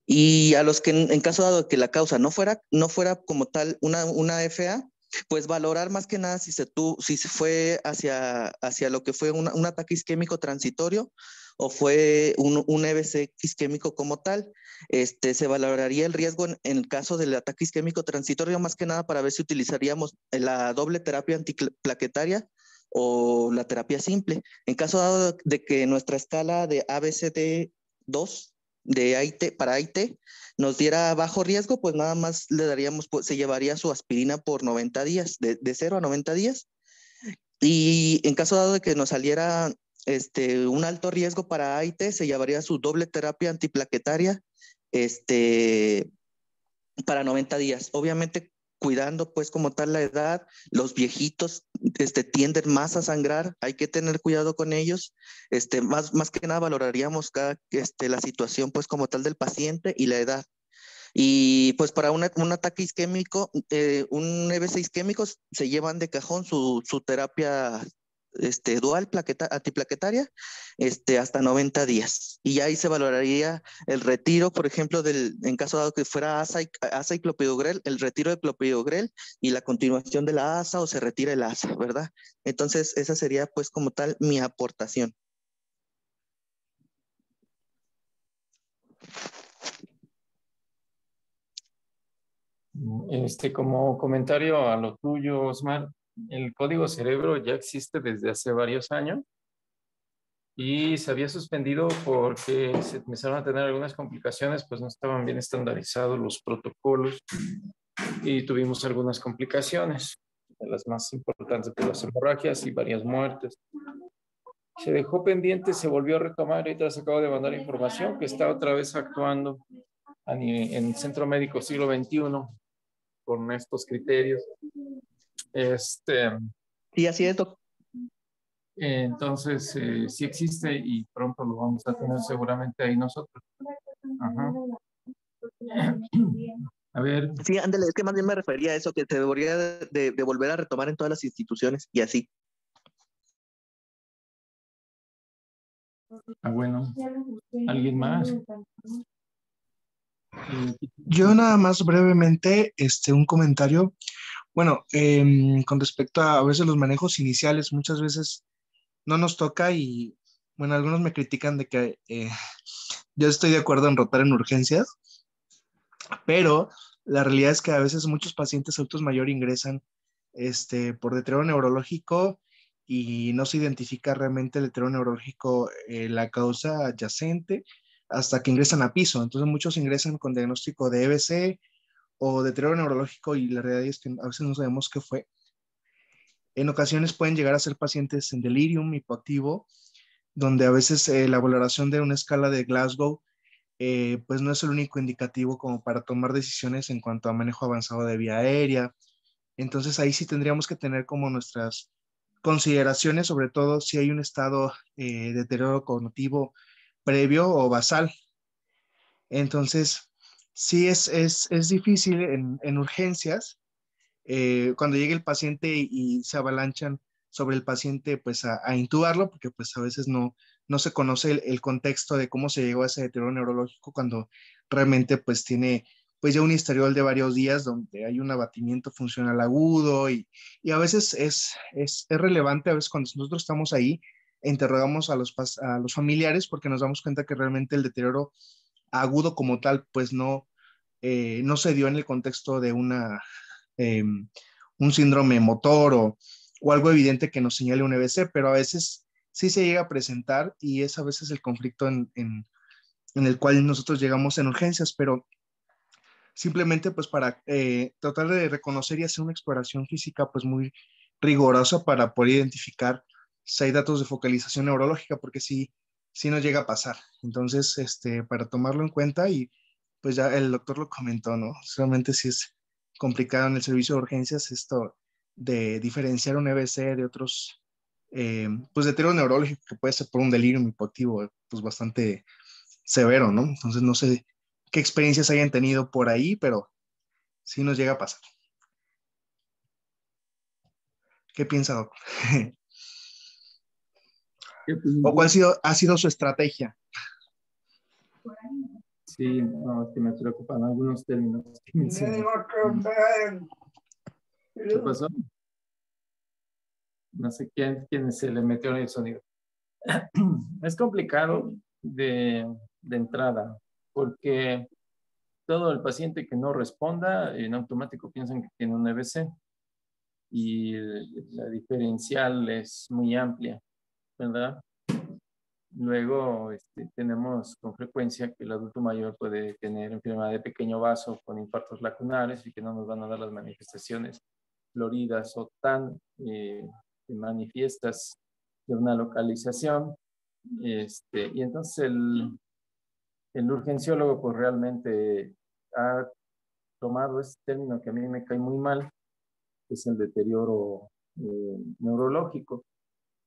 Y a los que en caso dado que la causa no fuera como tal una FA, pues valorar más que nada si se fue hacia lo que fue un ataque isquémico transitorio o fue un EBC isquémico como tal. Se valoraría el riesgo en el caso del ataque isquémico transitorio, más que nada para ver si utilizaríamos la doble terapia antiplaquetaria o la terapia simple. En caso dado de que nuestra escala de ABCD2 de AIT, para AIT, nos diera bajo riesgo, pues nada más le daríamos, pues, se llevaría su aspirina por 90 días, de 0 a 90 días. Y en caso dado de que nos saliera un alto riesgo para AIT, se llevaría su doble terapia antiplaquetaria, para 90 días. Obviamente cuidando pues como tal la edad, los viejitos tienden más a sangrar, hay que tener cuidado con ellos, más que nada valoraríamos la situación pues como tal del paciente y la edad. Y pues para un ataque isquémico, un EBC isquémico se llevan de cajón su terapia dual antiplaquetaria hasta 90 días. Y ya ahí se valoraría el retiro, por ejemplo, en caso dado que fuera ASA y clopidogrel, el retiro de clopidogrel y la continuación de la ASA o se retira el ASA, ¿verdad? Entonces, esa sería pues como tal mi aportación. Como comentario a lo tuyo, Osmar, el código cerebro ya existe desde hace varios años y se había suspendido porque se empezaron a tener algunas complicaciones, pues no estaban bien estandarizados los protocolos y tuvimos algunas complicaciones, de las más importantes de las hemorragias y varias muertes. Se dejó pendiente, se volvió a retomar y tras acabo de mandar información que está otra vez actuando en el Centro Médico Siglo XXI con estos criterios. Sí, así es, doctor. Entonces, sí existe y pronto lo vamos a tener seguramente ahí nosotros. Ajá. A ver. Sí, ándale, es que más bien me refería a eso, que se debería de volver a retomar en todas las instituciones y así. Bueno, ¿alguien más? Yo nada más brevemente, un comentario. Bueno, con respecto a veces los manejos iniciales, muchas veces no nos toca y, bueno, algunos me critican de que yo estoy de acuerdo en rotar en urgencias, pero la realidad es que a veces muchos pacientes adultos mayores ingresan por deterioro neurológico y no se identifica realmente el deterioro neurológico, la causa adyacente, hasta que ingresan a piso. Entonces muchos ingresan con diagnóstico de EBC o deterioro neurológico y la realidad es que a veces no sabemos qué fue. En ocasiones pueden llegar a ser pacientes en delirium hipoactivo, donde a veces la valoración de una escala de Glasgow pues no es el único indicativo como para tomar decisiones en cuanto a manejo avanzado de vía aérea. Entonces ahí sí tendríamos que tener como nuestras consideraciones, sobre todo si hay un estado de deterioro cognitivo previo o basal. Entonces, sí es difícil en urgencias, cuando llegue el paciente y se avalanchan sobre el paciente, pues a intubarlo, porque pues a veces no se conoce el contexto de cómo se llegó a ese deterioro neurológico cuando realmente pues tiene pues ya un historial de varios días donde hay un abatimiento funcional agudo y a veces es relevante, a veces cuando nosotros estamos ahí, interrogamos a los familiares porque nos damos cuenta que realmente el deterioro agudo como tal pues no se dio en el contexto de un síndrome motor o algo evidente que nos señale un EBC, pero a veces sí se llega a presentar y es a veces el conflicto en el cual nosotros llegamos en urgencias, pero simplemente pues para tratar de reconocer y hacer una exploración física pues muy rigurosa para poder identificar si hay datos de focalización neurológica, porque sí nos llega a pasar. Entonces, para tomarlo en cuenta y pues ya el doctor lo comentó, ¿no? Solamente sí es complicado en el servicio de urgencias esto de diferenciar un EBC de otros, pues deterioro neurológico que puede ser por un delirio hipoactivo, pues bastante severo, ¿no? Entonces no sé qué experiencias hayan tenido por ahí, pero sí nos llega a pasar. ¿Qué piensa, doctor? ¿O cuál ha sido su estrategia? Sí, no, es que me preocupan algunos términos. ¿Qué pasó? No sé quién se le metió en el sonido. Es complicado de entrada, porque todo el paciente que no responda, en automático piensan que tiene un EBC y la diferencial es muy amplia, ¿verdad? Luego tenemos con frecuencia que el adulto mayor puede tener enfermedad de pequeño vaso con infartos lacunares y que no nos van a dar las manifestaciones floridas o tan manifiestas de una localización. Y entonces el urgenciólogo pues realmente ha tomado este término que a mí me cae muy mal, que es el deterioro neurológico,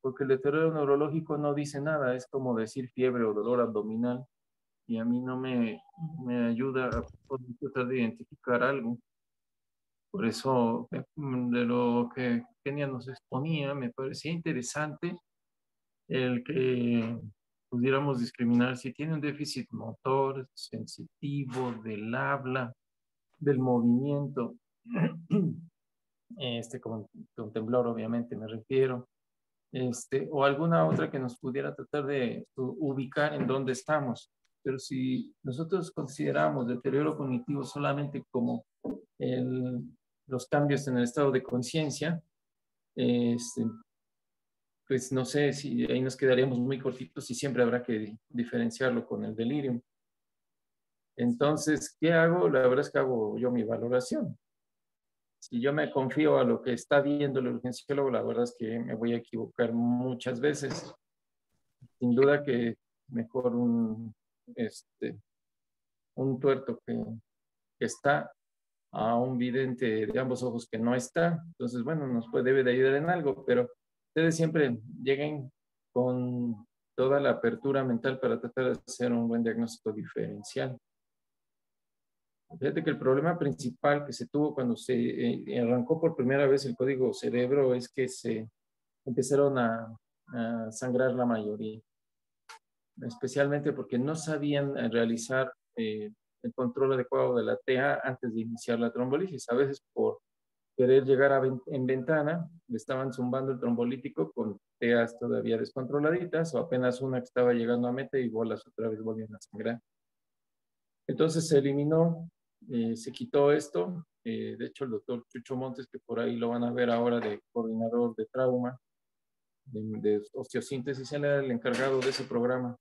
porque el deterioro neurológico no dice nada, es como decir fiebre o dolor abdominal, y a mí no me ayuda a poder tratar de identificar algo. Por eso, de lo que Kenia nos exponía, me parecía interesante el que pudiéramos discriminar si tiene un déficit motor, sensitivo, del habla, del movimiento, con temblor obviamente me refiero, o alguna otra que nos pudiera tratar de ubicar en dónde estamos. Pero si nosotros consideramos deterioro cognitivo solamente como los cambios en el estado de conciencia, pues no sé si ahí nos quedaríamos muy cortitos y siempre habrá que diferenciarlo con el delirium. Entonces, ¿qué hago? La verdad es que hago yo mi valoración. Si yo me confío a lo que está viendo el urgenciólogo, la verdad es que me voy a equivocar muchas veces. Sin duda que mejor un tuerto que está a un vidente de ambos ojos que no está. Entonces, bueno, debe de ayudar en algo, pero ustedes siempre lleguen con toda la apertura mental para tratar de hacer un buen diagnóstico diferencial. Fíjate que el problema principal que se tuvo cuando se arrancó por primera vez el código cerebro es que se empezaron a sangrar la mayoría, especialmente porque no sabían realizar el control adecuado de la TA antes de iniciar la trombolisis. A veces por querer llegar en ventana, le estaban zumbando el trombolítico con TAs todavía descontroladitas o apenas una que estaba llegando a meta y bolas otra vez volvían a sangrar. Entonces se eliminó, se quitó esto. De hecho, el doctor Chucho Montes, que por ahí lo van a ver ahora de coordinador de trauma, de osteosíntesis, él era el encargado de ese programa.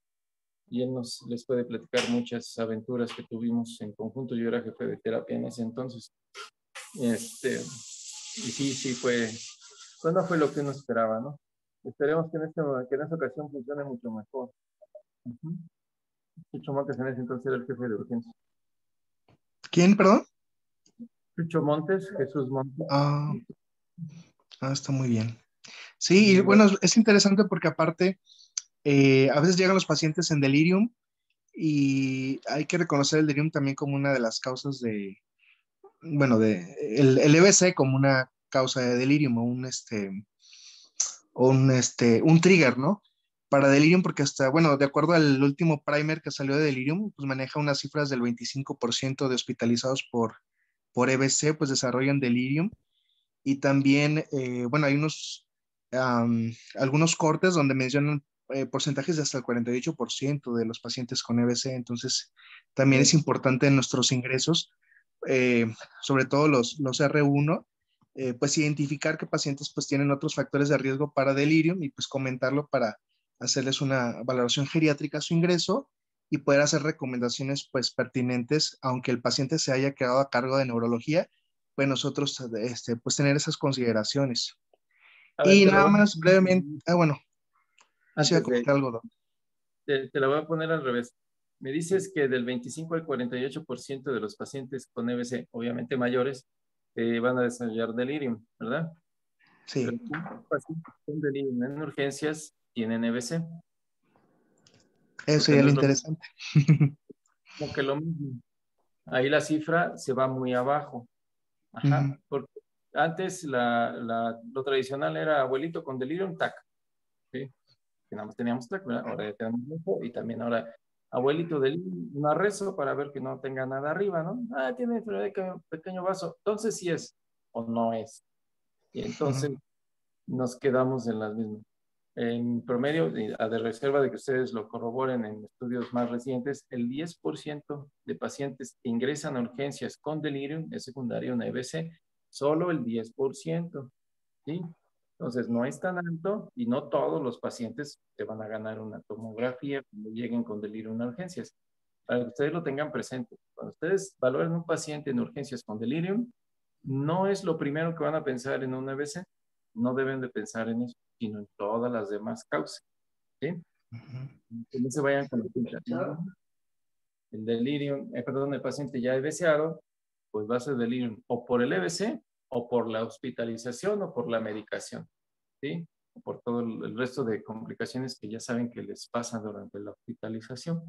Y él les puede platicar muchas aventuras que tuvimos en conjunto. Yo era jefe de terapia en ese entonces. Y sí fue, pues no fue lo que uno esperaba, ¿no? Esperemos que en esta ocasión funcione mucho mejor. Chucho Montes en ese entonces era el jefe de urgencia. ¿Quién, perdón? Chucho Montes, Jesús Montes. Está muy bien. Sí, y bueno, es interesante porque aparte, a veces llegan los pacientes en delirium y hay que reconocer el delirium también como una de las causas el EBC como una causa de delirium o un trigger, ¿no? Para delirium, porque bueno, de acuerdo al último primer que salió de delirium, pues maneja unas cifras del 25% de hospitalizados por EBC, pues desarrollan delirium. Y también, bueno, hay algunos cortes donde mencionan porcentajes de hasta el 48% de los pacientes con EBC. Entonces, también es importante en nuestros ingresos, sobre todo los R1, pues identificar qué pacientes pues tienen otros factores de riesgo para delirium y pues comentarlo para hacerles una valoración geriátrica a su ingreso y poder hacer recomendaciones pues pertinentes, aunque el paciente se haya quedado a cargo de neurología, pues nosotros pues tener esas consideraciones. Y nada más brevemente, bueno, así a comentar algo. Te la voy a poner al revés. Me dices que del 25 al 48% de los pacientes con EBC, obviamente mayores, van a desarrollar delirium, ¿verdad? Sí. Pero los pacientes con delirium en urgencias tienen EBC. Eso sería lo interesante. Como que lo mismo. Ahí la cifra se va muy abajo. Ajá. Porque antes lo tradicional era abuelito con delirium, TAC. ¿Sí? Que nada más teníamos TAC, ¿verdad? Ahora ya tenemos info y también ahora abuelito delirium, una rezo para ver que no tenga nada arriba, ¿no? Tiene enfermedad de pequeño vaso. Entonces sí es o no es. Y entonces nos quedamos en las mismas. En promedio, a de reserva de que ustedes lo corroboren en estudios más recientes, el 10% de pacientes que ingresan a urgencias con delirium es secundario en EBC, solo el 10%, ¿sí? Entonces, no es tan alto y no todos los pacientes te van a ganar una tomografía cuando lleguen con delirium a urgencias. Para que ustedes lo tengan presente, cuando ustedes valoren un paciente en urgencias con delirium, no es lo primero que van a pensar en un EBC, no deben de pensar en eso, sino en todas las demás causas, ¿sí? Que no se vayan con la pinta. El delirium, perdón, el paciente ya EBCado pues va a ser delirium o por el EBC o por la hospitalización o por la medicación, ¿sí? O por todo el resto de complicaciones que ya saben que les pasan durante la hospitalización.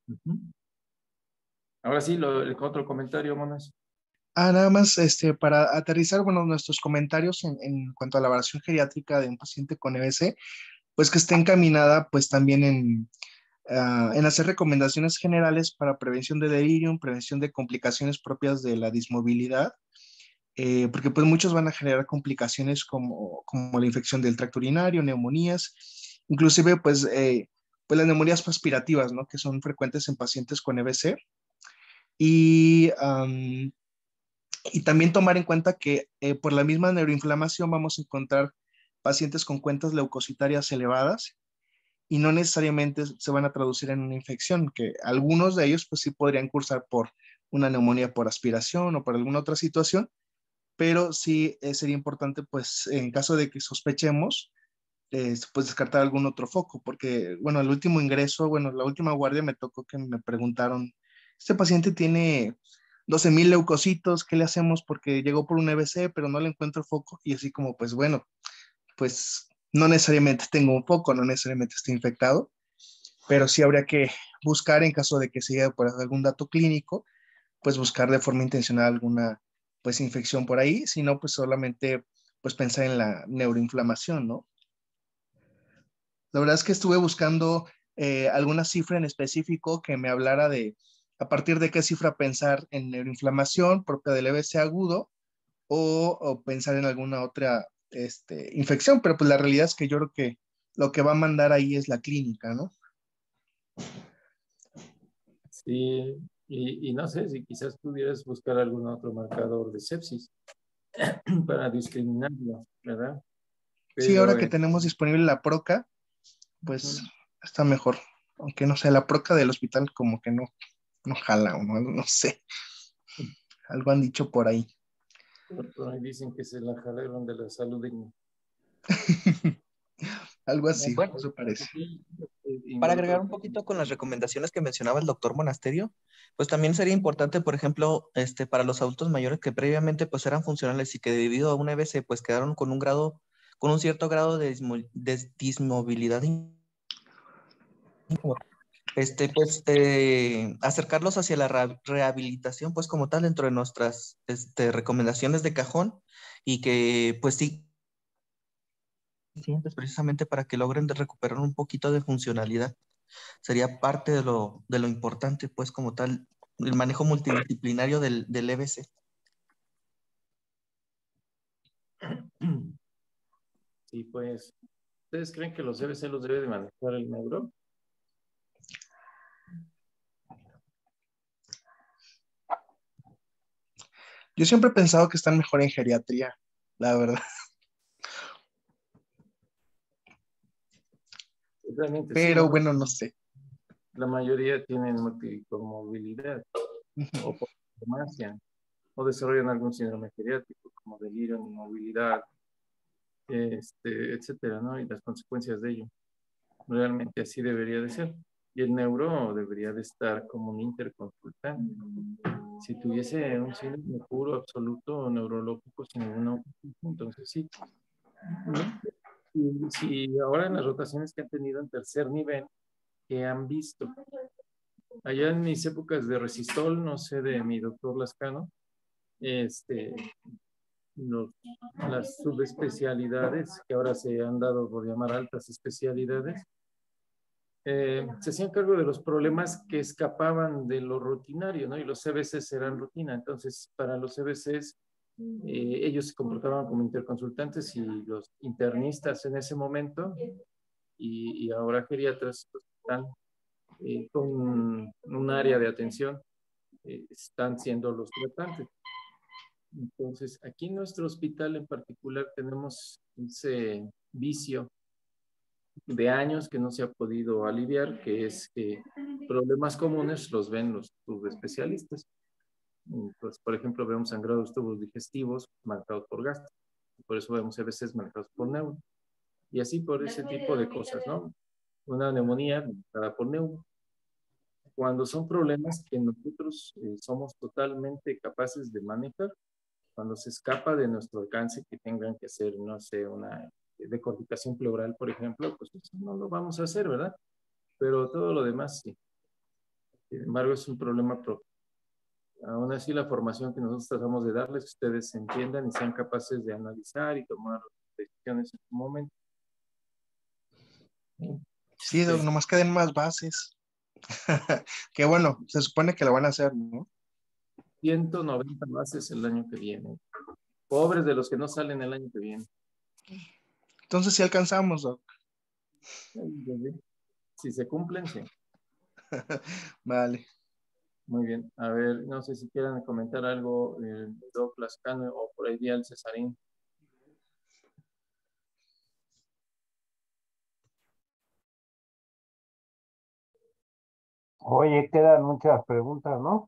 Uh-huh. Ahora sí, el otro comentario, Monas. Nada más para aterrizar, bueno, nuestros comentarios en cuanto a la evaluación geriátrica de un paciente con EBC, pues que esté encaminada pues también en hacer recomendaciones generales para prevención de delirium, prevención de complicaciones propias de la dismovilidad, porque pues muchos van a generar complicaciones como la infección del tracto urinario, neumonías, inclusive pues las neumonías aspirativas, ¿no? Que son frecuentes en pacientes con EBC. Y también tomar en cuenta que por la misma neuroinflamación vamos a encontrar pacientes con cuentas leucocitarias elevadas y no necesariamente se van a traducir en una infección, que algunos de ellos pues sí podrían cursar por una neumonía por aspiración o por alguna otra situación, pero sí sería importante pues en caso de que sospechemos, pues descartar algún otro foco, porque bueno, el último ingreso, bueno, la última guardia me tocó que me preguntaron, este paciente tiene 12,000 leucocitos, ¿qué le hacemos? Porque llegó por un EBC, pero no le encuentro foco. Y así como, pues bueno, pues no necesariamente tengo un foco, no necesariamente estoy infectado, pero sí habría que buscar en caso de que se llegue por algún dato clínico, pues buscar de forma intencional alguna pues infección por ahí, si no, pues solamente pues pensar en la neuroinflamación, ¿no? La verdad es que estuve buscando alguna cifra en específico que me hablara de a partir de qué cifra pensar en neuroinflamación propia del EBC agudo o pensar en alguna otra infección, pero pues la realidad es que yo creo que lo que va a mandar ahí es la clínica, ¿no? Sí, y no sé si quizás pudieras buscar algún otro marcador de sepsis para discriminarlo, ¿verdad? Sí, Pero ahora que tenemos disponible la PROCA, pues está mejor. Aunque no sé, la PROCA del hospital como que no jala o no sé. Algo han dicho por ahí. por ahí dicen que se la jalaron de la salud digna. Algo así, Bueno, eso parece. para agregar un poquito con las recomendaciones que mencionaba el doctor Monasterio, pues también sería importante, por ejemplo, para los adultos mayores que previamente pues eran funcionales y que debido a un EBC pues quedaron con un cierto grado de dismovilidad, pues acercarlos hacia la rehabilitación pues como tal dentro de nuestras recomendaciones de cajón y que pues sí, precisamente para que logren recuperar un poquito de funcionalidad. Sería parte de lo importante, pues como tal, el manejo multidisciplinario del EBC. Sí, pues, ¿ustedes creen que los EBC los debe de manejar el neuro? Yo siempre he pensado que están mejor en geriatría, la verdad. Realmente Pero sí, ¿no? bueno, no sé. La mayoría tienen multicomorbilidad o por farmacia o desarrollan algún síndrome geriátrico como delirio, inmovilidad, etcétera, ¿no? Y las consecuencias de ello. Realmente así debería de ser. Y el neuro debería de estar como un interconsultante. Si tuviese un síndrome puro, absoluto, neurológico, sin ninguna oposición, entonces sí. ¿No? Si ahora en las rotaciones que han tenido en tercer nivel, que han visto, allá en mis épocas de resistol, no sé, de mi doctor Lascano, las subespecialidades que ahora se han dado por llamar altas especialidades, se hacían cargo de los problemas que escapaban de lo rutinario, ¿no? Y los CBCs eran rutina. Entonces, para los CBCs, ellos se comportaban como interconsultantes y los internistas en ese momento, y ahora geriatras pues, están con un área de atención, están siendo los tratantes. Entonces, aquí en nuestro hospital en particular tenemos ese vicio de años que no se ha podido aliviar, que es que problemas comunes los ven los subespecialistas. Pues, por ejemplo, vemos sangrados tubos digestivos marcados por gastro, por eso vemos EBCs marcados por neuro, y así por ese tipo de cosas, ¿no? Una neumonía marcada por neuro. cuando son problemas que nosotros somos totalmente capaces de manejar, cuando se escapa de nuestro alcance, que tengan que hacer, no sé, una decodificación pleural, por ejemplo, pues eso no lo vamos a hacer, ¿verdad? Pero todo lo demás sí. Sin embargo, es un problema propio. Aún así, la formación que nosotros tratamos de darles, que ustedes entiendan y sean capaces de analizar y tomar decisiones en su momento. Sí, Doc, nomás queden más bases. Que bueno, se supone que lo van a hacer, ¿no? 190 bases el año que viene. Pobres de los que no salen el año que viene. Entonces sí alcanzamos, Doc. Si se cumplen, sí. Vale. Muy bien. A ver, no sé si quieran comentar algo, Doc Lascano o por ahí el Cesarín. Oye, quedan muchas preguntas, ¿no?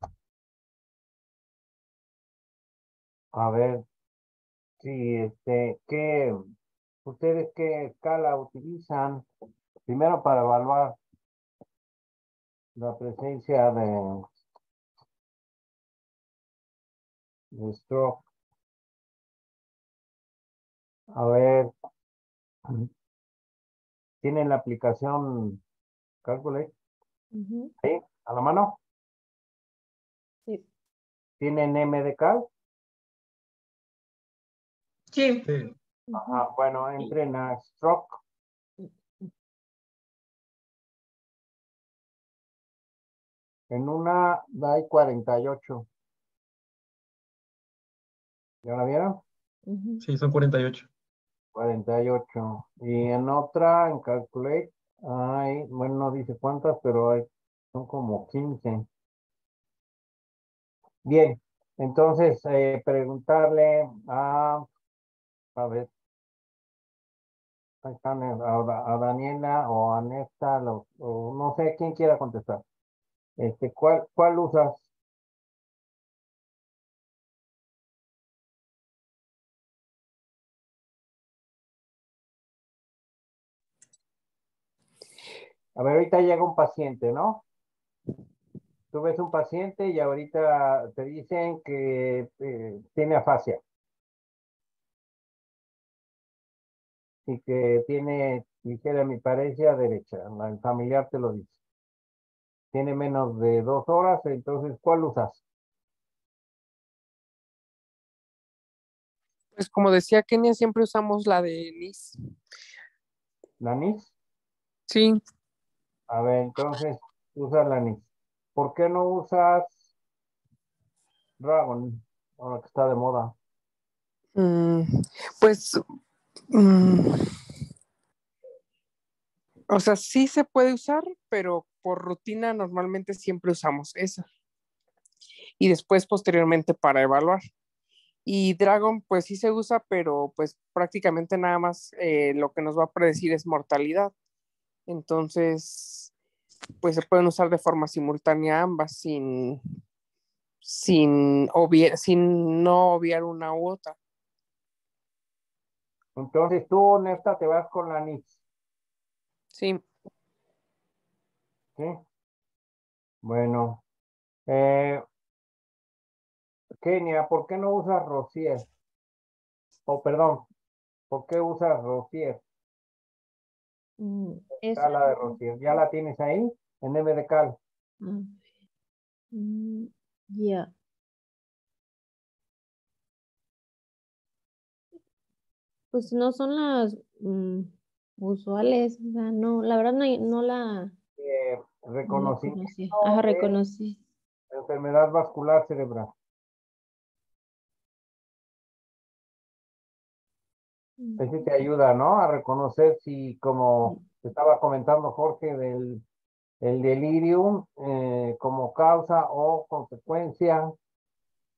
A ver, sí, ustedes qué escala utilizan primero para evaluar la presencia de stroke. A ver, ¿tienen la aplicación Calculate ahí a la mano? Sí. ¿Tienen MDCal? Sí. Ajá, bueno, entren a stroke. En una hay 48. ¿Ya la vieron? Sí, son 48. 48. Y en otra, en Calculate, hay, bueno, no dice cuántas, pero son como 15. Bien, entonces preguntarle a ver, ahí están, a Daniela o a Nesta, o no sé quién quiera contestar. ¿Cuál usas? A ver, ahorita llega un paciente, ¿no? Tú ves un paciente y ahorita te dicen que tiene afasia y que tiene ligera hemiparesia derecha. El familiar te lo dice. Tiene menos de 2 horas, entonces, ¿cuál usas? Pues como decía Kenia, siempre usamos la de NIS. ¿La NIS? Sí, A ver, entonces, usas la NIS. ¿Por qué no usas Dragon? Ahora que está de moda. mm, pues, mm, o sea, sí se puede usar, pero por rutina normalmente siempre usamos esa. Y después, posteriormente, para evaluar. Y Dragon, pues sí se usa, pero pues prácticamente nada más lo que nos va a predecir es mortalidad. Entonces, pues se pueden usar de forma simultánea ambas sin no obviar una u otra. Entonces, tú, Nesta, te vas con la NIS. Sí. ¿Sí? Bueno. Kenia, ¿por qué no usas Rosier? Perdón, ¿por qué usas Rosier? Eso. Escala de Rosier. ¿Ya la tienes ahí? En MDCal. Ya. Pues no son las usuales, o sea, no, la verdad no la Reconocimiento conocí. Ajá, reconocí. de enfermedad vascular cerebral. Ese te ayuda, ¿no? A reconocer si, como estaba comentando Jorge, el delirium como causa o consecuencia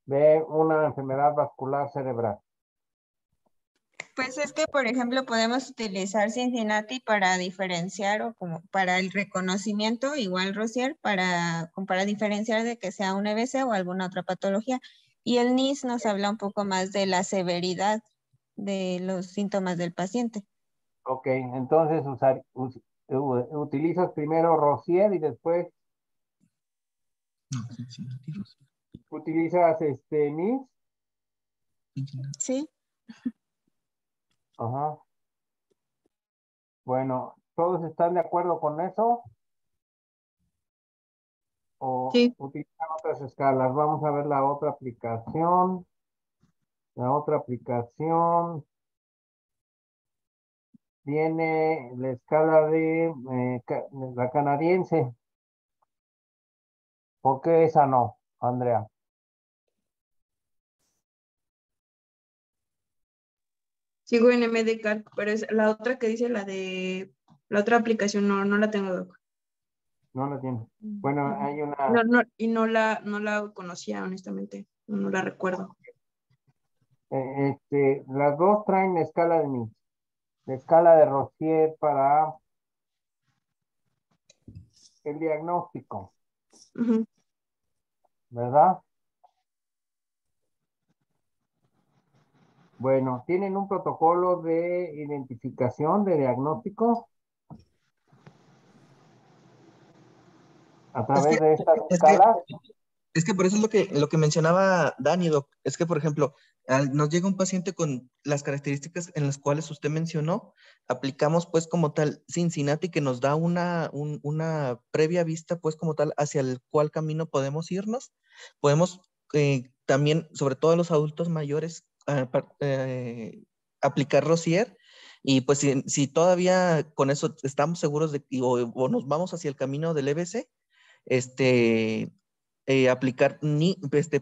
de una enfermedad vascular cerebral. Pues es que, por ejemplo, podemos utilizar Cincinnati para diferenciar o como para el reconocimiento, igual Rosier, para diferenciar de que sea un EBC o alguna otra patología. Y el NIS nos habla un poco más de la severidad de los síntomas del paciente. Ok, entonces utilizas primero Rosier y después No, Cincinnati, Rosier. ¿Utilizas NIS? Sí. Ajá. Bueno, ¿todos están de acuerdo con eso? ¿O Sí. utilizan otras escalas? Vamos a ver la otra aplicación. La otra aplicación tiene la escala de la canadiense. ¿Por qué esa no, Andrea? Sigo en MDCAT, pero es la otra que dice la otra aplicación no la tengo, Doc. No la tiene. Bueno, hay una. Y no la conocía, honestamente. No la recuerdo. Las dos traen la escala de NIS. La escala de Rosier para el diagnóstico, Ujú. ¿verdad? Bueno, ¿tienen un protocolo de identificación de diagnóstico a través de estas escalas? Es que por eso es lo que mencionaba Dani, Doc. Es que, por ejemplo, nos llega un paciente con las características en las cuales usted mencionó, aplicamos pues como tal Cincinnati, que nos da una previa vista pues como tal hacia el cual camino podemos irnos. Podemos también, sobre todo a los adultos mayores, aplicar Rosier. Y pues si todavía con eso estamos seguros de o nos vamos hacia el camino del EBC, aplicar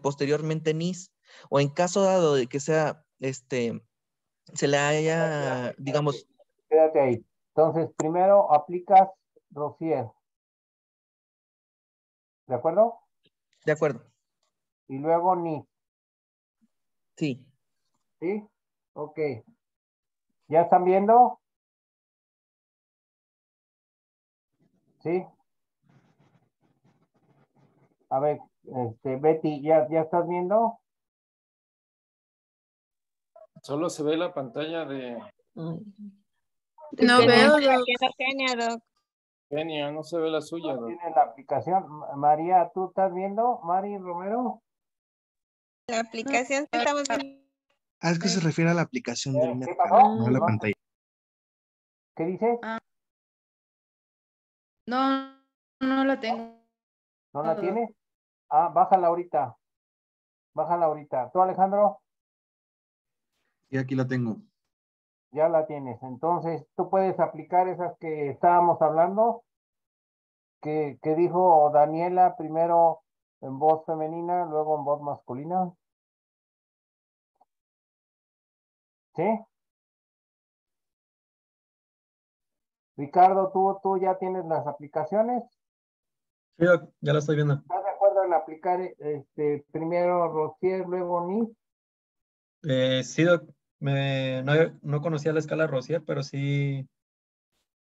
posteriormente NIS, o en caso dado de que sea, se le haya, digamos... Quédate ahí. Entonces, primero aplicas Rosier. ¿De acuerdo? De acuerdo. Y luego NIS. Sí. ¿Sí? Ok. ¿Ya están viendo? ¿Sí? A ver, Betty, ¿ya estás viendo? Solo se ve la pantalla de No Kenia. veo, Doc. Kenia, Doc. Kenia, no se ve la suya, No Doc. tiene la aplicación. María, ¿tú estás viendo? Mari Romero. La aplicación que estamos viendo. Ah, es que se refiere a la aplicación del ¿Qué Medcal, pasó? no a la pantalla. ¿Qué dices? No la tengo. ¿No la tienes? Ah, bájala ahorita. Bájala ahorita. ¿Tú, Alejandro? Y aquí la tengo. Ya la tienes. Entonces, tú puedes aplicar esas que estábamos hablando, que dijo Daniela, primero en voz femenina, luego en voz masculina. ¿Sí? Ricardo, ¿tú ya tienes las aplicaciones? Sí, Doc, ya la estoy viendo. ¿Estás de acuerdo en aplicar primero Rosier, luego NIS? Sí, Doc, no conocía la escala Rosier, pero sí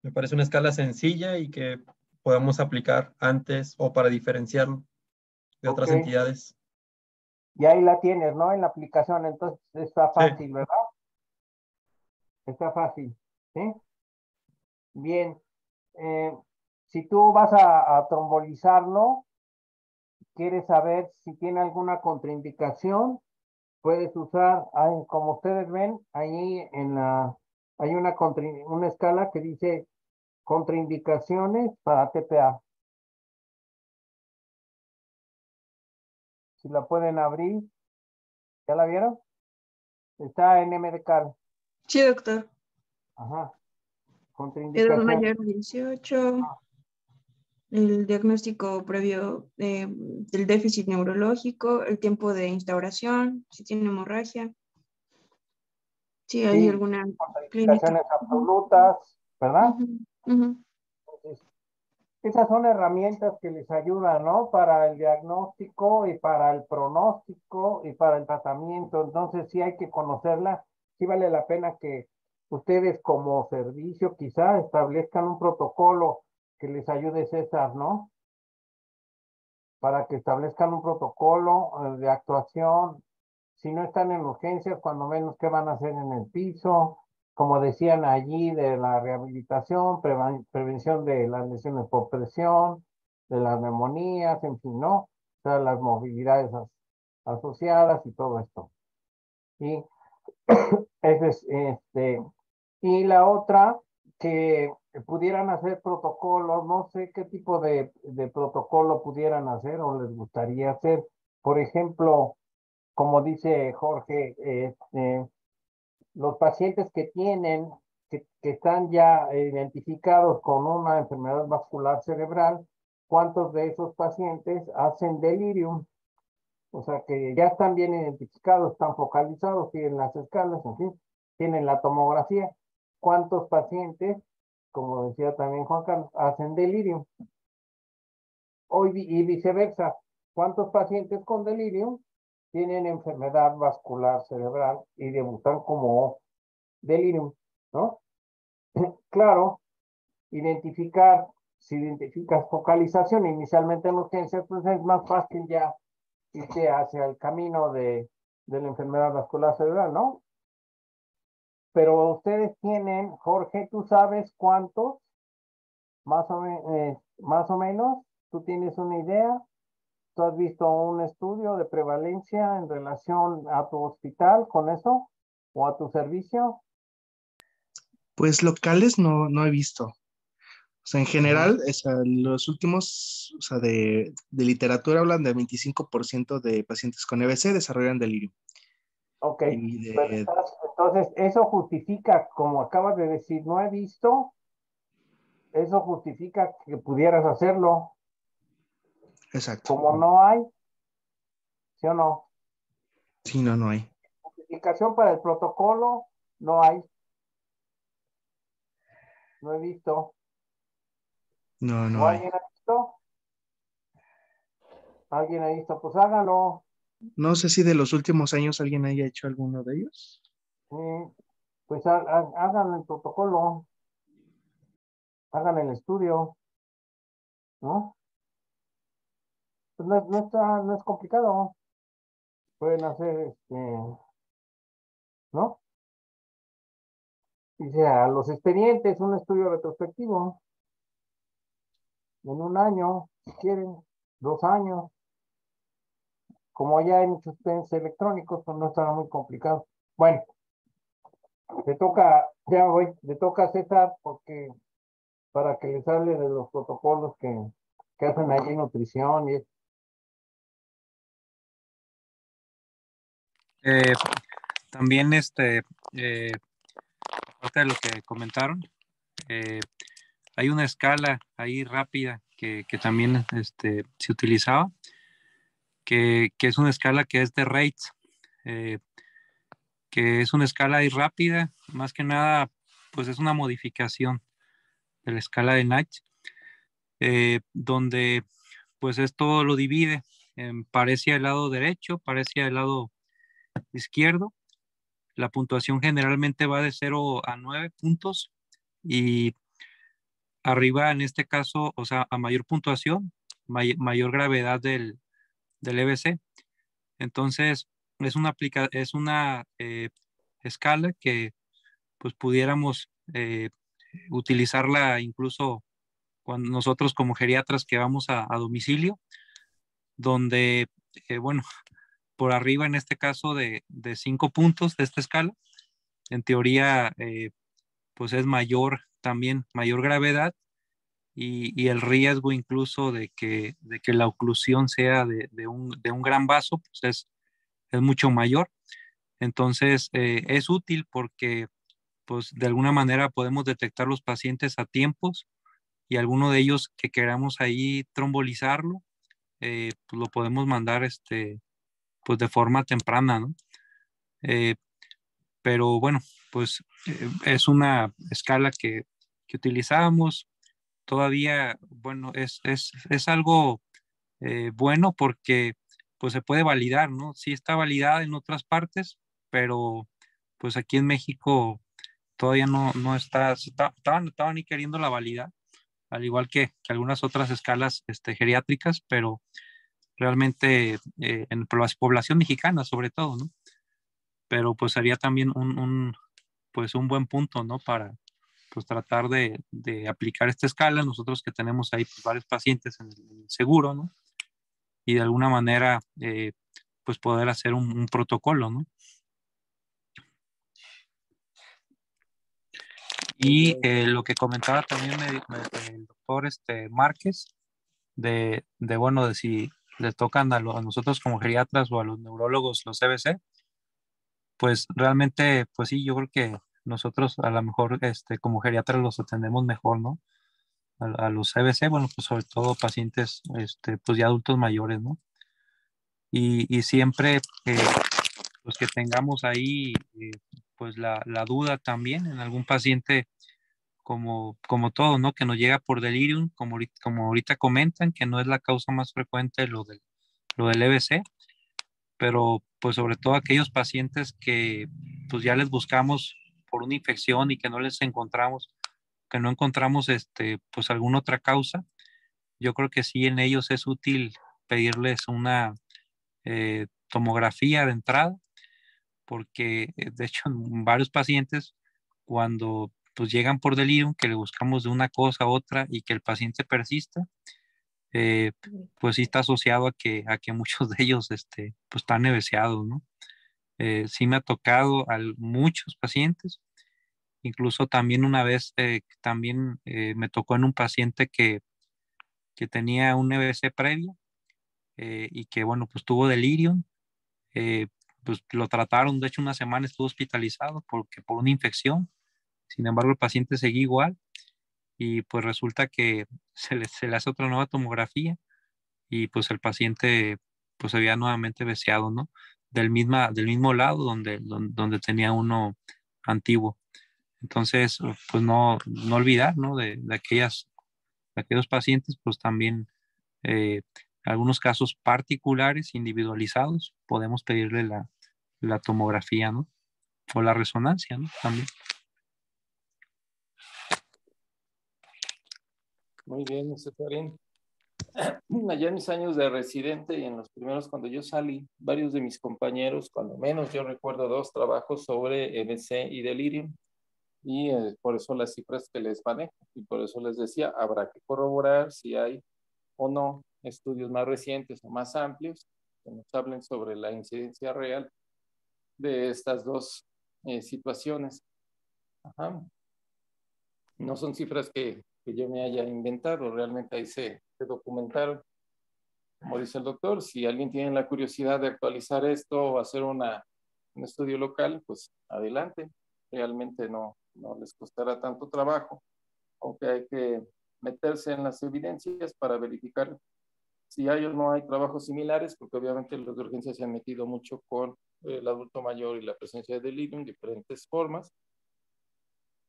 me parece una escala sencilla y que podemos aplicar antes o para diferenciarlo de otras Ok. entidades. Y ahí la tienes, ¿no? En la aplicación, entonces está Sí. fácil, ¿verdad? Está fácil, ¿sí? Bien. Si tú vas a trombolizarlo, quieres saber si tiene alguna contraindicación, puedes usar, como ustedes ven, ahí hay una escala que dice contraindicaciones para TPA. Si la pueden abrir, ¿ya la vieron? Está en MDCAL. Sí, doctor. Ajá. Edad Contraindicaciones. mayor de 18. El diagnóstico previo del déficit neurológico, el tiempo de instauración, si tiene hemorragia, si hay Sí, alguna clínica. contraindicaciones absolutas, ¿verdad? Ujú. Entonces, esas son herramientas que les ayudan, ¿no? Para el diagnóstico y para el pronóstico y para el tratamiento. Entonces, sí hay que conocerla. Sí vale la pena que ustedes como servicio quizá establezcan un protocolo que les ayude, César, ¿no? Para que establezcan un protocolo de actuación. Si no están en urgencias, cuando menos qué van a hacer en el piso, como decían allí, de la rehabilitación, prevención de las lesiones por presión, de las neumonías, en fin, ¿no? sea, las movilidades asociadas y todo esto. Y ese es, y la otra, que pudieran hacer protocolos, no sé qué tipo de protocolo pudieran hacer o les gustaría hacer. Por ejemplo, como dice Jorge, los pacientes que tienen, que están ya identificados con una enfermedad vascular cerebral, ¿cuántos de esos pacientes hacen delirium? O sea, que ya están bien identificados, están focalizados, tienen las escalas, en fin, tienen la tomografía. ¿Cuántos pacientes, como decía también Juan Carlos, hacen delirium? Y viceversa, ¿cuántos pacientes con delirium tienen enfermedad vascular cerebral y debutan como delirium, ¿no? Claro, identificar, si identificas focalización inicialmente en urgencias, pues es más fácil ya irse hacia el camino de la enfermedad vascular cerebral, ¿no? Pero ustedes tienen, Jorge, ¿tú sabes cuántos? Más o menos, ¿tú tienes una idea? ¿Tú has visto un estudio de prevalencia en relación a tu hospital con eso? ¿O a tu servicio? Pues locales no he visto. O sea, en general, o sea, los últimos, o sea, de literatura hablan de 25% de pacientes con EBC desarrollan delirio. Ok, Y entonces eso justifica, como acabas de decir, no he visto, eso justifica que pudieras hacerlo. Exacto. Como no hay, ¿sí o no? Sí, no hay. Justificación para el protocolo, no hay. No he visto. No ¿O hay. alguien ha visto? ¿Alguien ha visto? Pues háganlo. No sé si de los últimos años alguien haya hecho alguno de ellos. Pues hagan el protocolo, hagan el estudio, ¿no? Pues no es complicado. Pueden hacer, ¿no? Y sea, los expedientes, un estudio retrospectivo, en un año, si quieren, 2 años. Como ya hay muchos expedientes electrónicos, pues no estará muy complicado. Bueno, le toca a César, porque para que les hable de los protocolos que hacen allí en nutrición y Eh, también, aparte de lo que comentaron, hay una escala ahí rápida que también se utilizaba, que es una escala que es de rates, eh, que es una escala ahí rápida, más que nada, pues es una modificación de la escala de Nash, donde pues esto lo divide en parecía el lado derecho, parecía el lado izquierdo. La puntuación generalmente va de 0 a 9 puntos y arriba en este caso, o sea, a mayor puntuación, mayor gravedad del EBC. Entonces, es una escala que pues pudiéramos utilizarla incluso cuando nosotros como geriatras que vamos a domicilio, donde, bueno, por arriba en este caso de 5 puntos de esta escala, en teoría, pues es mayor también, mayor gravedad y el riesgo incluso de que la oclusión sea de un gran vaso, pues es mucho mayor. Entonces, es útil porque, pues, de alguna manera podemos detectar los pacientes a tiempos y alguno de ellos que queramos ahí trombolizarlo, pues lo podemos mandar, pues, de forma temprana, ¿no? Eh, pero bueno, pues es una escala que utilizamos. Todavía, bueno, es algo bueno porque pues se puede validar, ¿no? Sí está validada en otras partes, pero pues aquí en México todavía no está, estaban ni queriendo la validar, al igual que algunas otras escalas geriátricas, pero realmente en la población mexicana sobre todo, ¿no? Pero pues sería también pues un buen punto, ¿no? Para pues tratar de aplicar esta escala, nosotros que tenemos ahí pues, varios pacientes en el seguro, ¿no? y de alguna manera pues poder hacer un protocolo, ¿no? Y lo que comentaba también el doctor Márquez, bueno, de si le tocan a nosotros como geriatras o a los neurólogos los CBC, pues realmente, pues sí, yo creo que nosotros a lo mejor como geriatras los atendemos mejor, ¿no? A los CBC, bueno, pues sobre todo pacientes pues ya adultos mayores, ¿no? Y siempre pues que tengamos ahí pues la duda también en algún paciente como todo, ¿no? Que nos llega por delirium, como ahorita comentan, que no es la causa más frecuente lo del EBC, pero pues sobre todo aquellos pacientes que pues ya les buscamos por una infección y que no les encontramos, que no encontramos pues alguna otra causa, yo creo que sí en ellos es útil pedirles una tomografía de entrada, porque de hecho en varios pacientes cuando pues llegan por delirium, que le buscamos de una cosa a otra y que el paciente persista, pues sí está asociado a que muchos de ellos pues están neveciados, ¿no? Sí me ha tocado a muchos pacientes, incluso también una vez, también me tocó en un paciente que tenía un EBC previo y que, bueno, pues tuvo delirium, eh, pues lo trataron, de hecho una semana estuvo hospitalizado por una infección, sin embargo el paciente seguía igual y pues resulta que se le hace otra nueva tomografía y pues el paciente pues se había nuevamente veciado, ¿no? Del mismo lado donde tenía uno antiguo. Entonces, pues no olvidar, ¿no? De aquellos pacientes, pues también algunos casos particulares, individualizados, podemos pedirle la tomografía, ¿no? O la resonancia, ¿no? También. Muy bien, Mr. Karim. Allá en mis años de residente y en los primeros cuando yo salí, varios de mis compañeros, cuando menos yo recuerdo 2 trabajos sobre EBC y delirium, y por eso las cifras que les manejo, y por eso les decía, habrá que corroborar si hay o no estudios más recientes o más amplios que nos hablen sobre la incidencia real de estas 2 situaciones. Ajá. No son cifras que yo me haya inventado, realmente ahí se documentaron. Como dice el doctor, si alguien tiene la curiosidad de actualizar esto o hacer un estudio local, pues adelante. Realmente no les costará tanto trabajo, aunque hay que meterse en las evidencias para verificar si hay o no hay trabajos similares, porque obviamente los de urgencia se han metido mucho con el adulto mayor y la presencia de delirium en diferentes formas,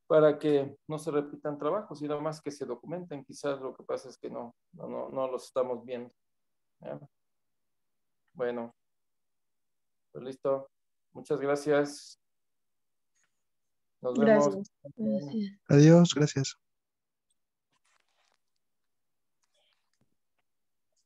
para que no se repitan trabajos, sino más que se documenten. Quizás lo que pasa es que no los estamos viendo. ¿Ya? Bueno, pues listo. Muchas gracias. Nos vemos. Gracias. Gracias. Adiós, gracias.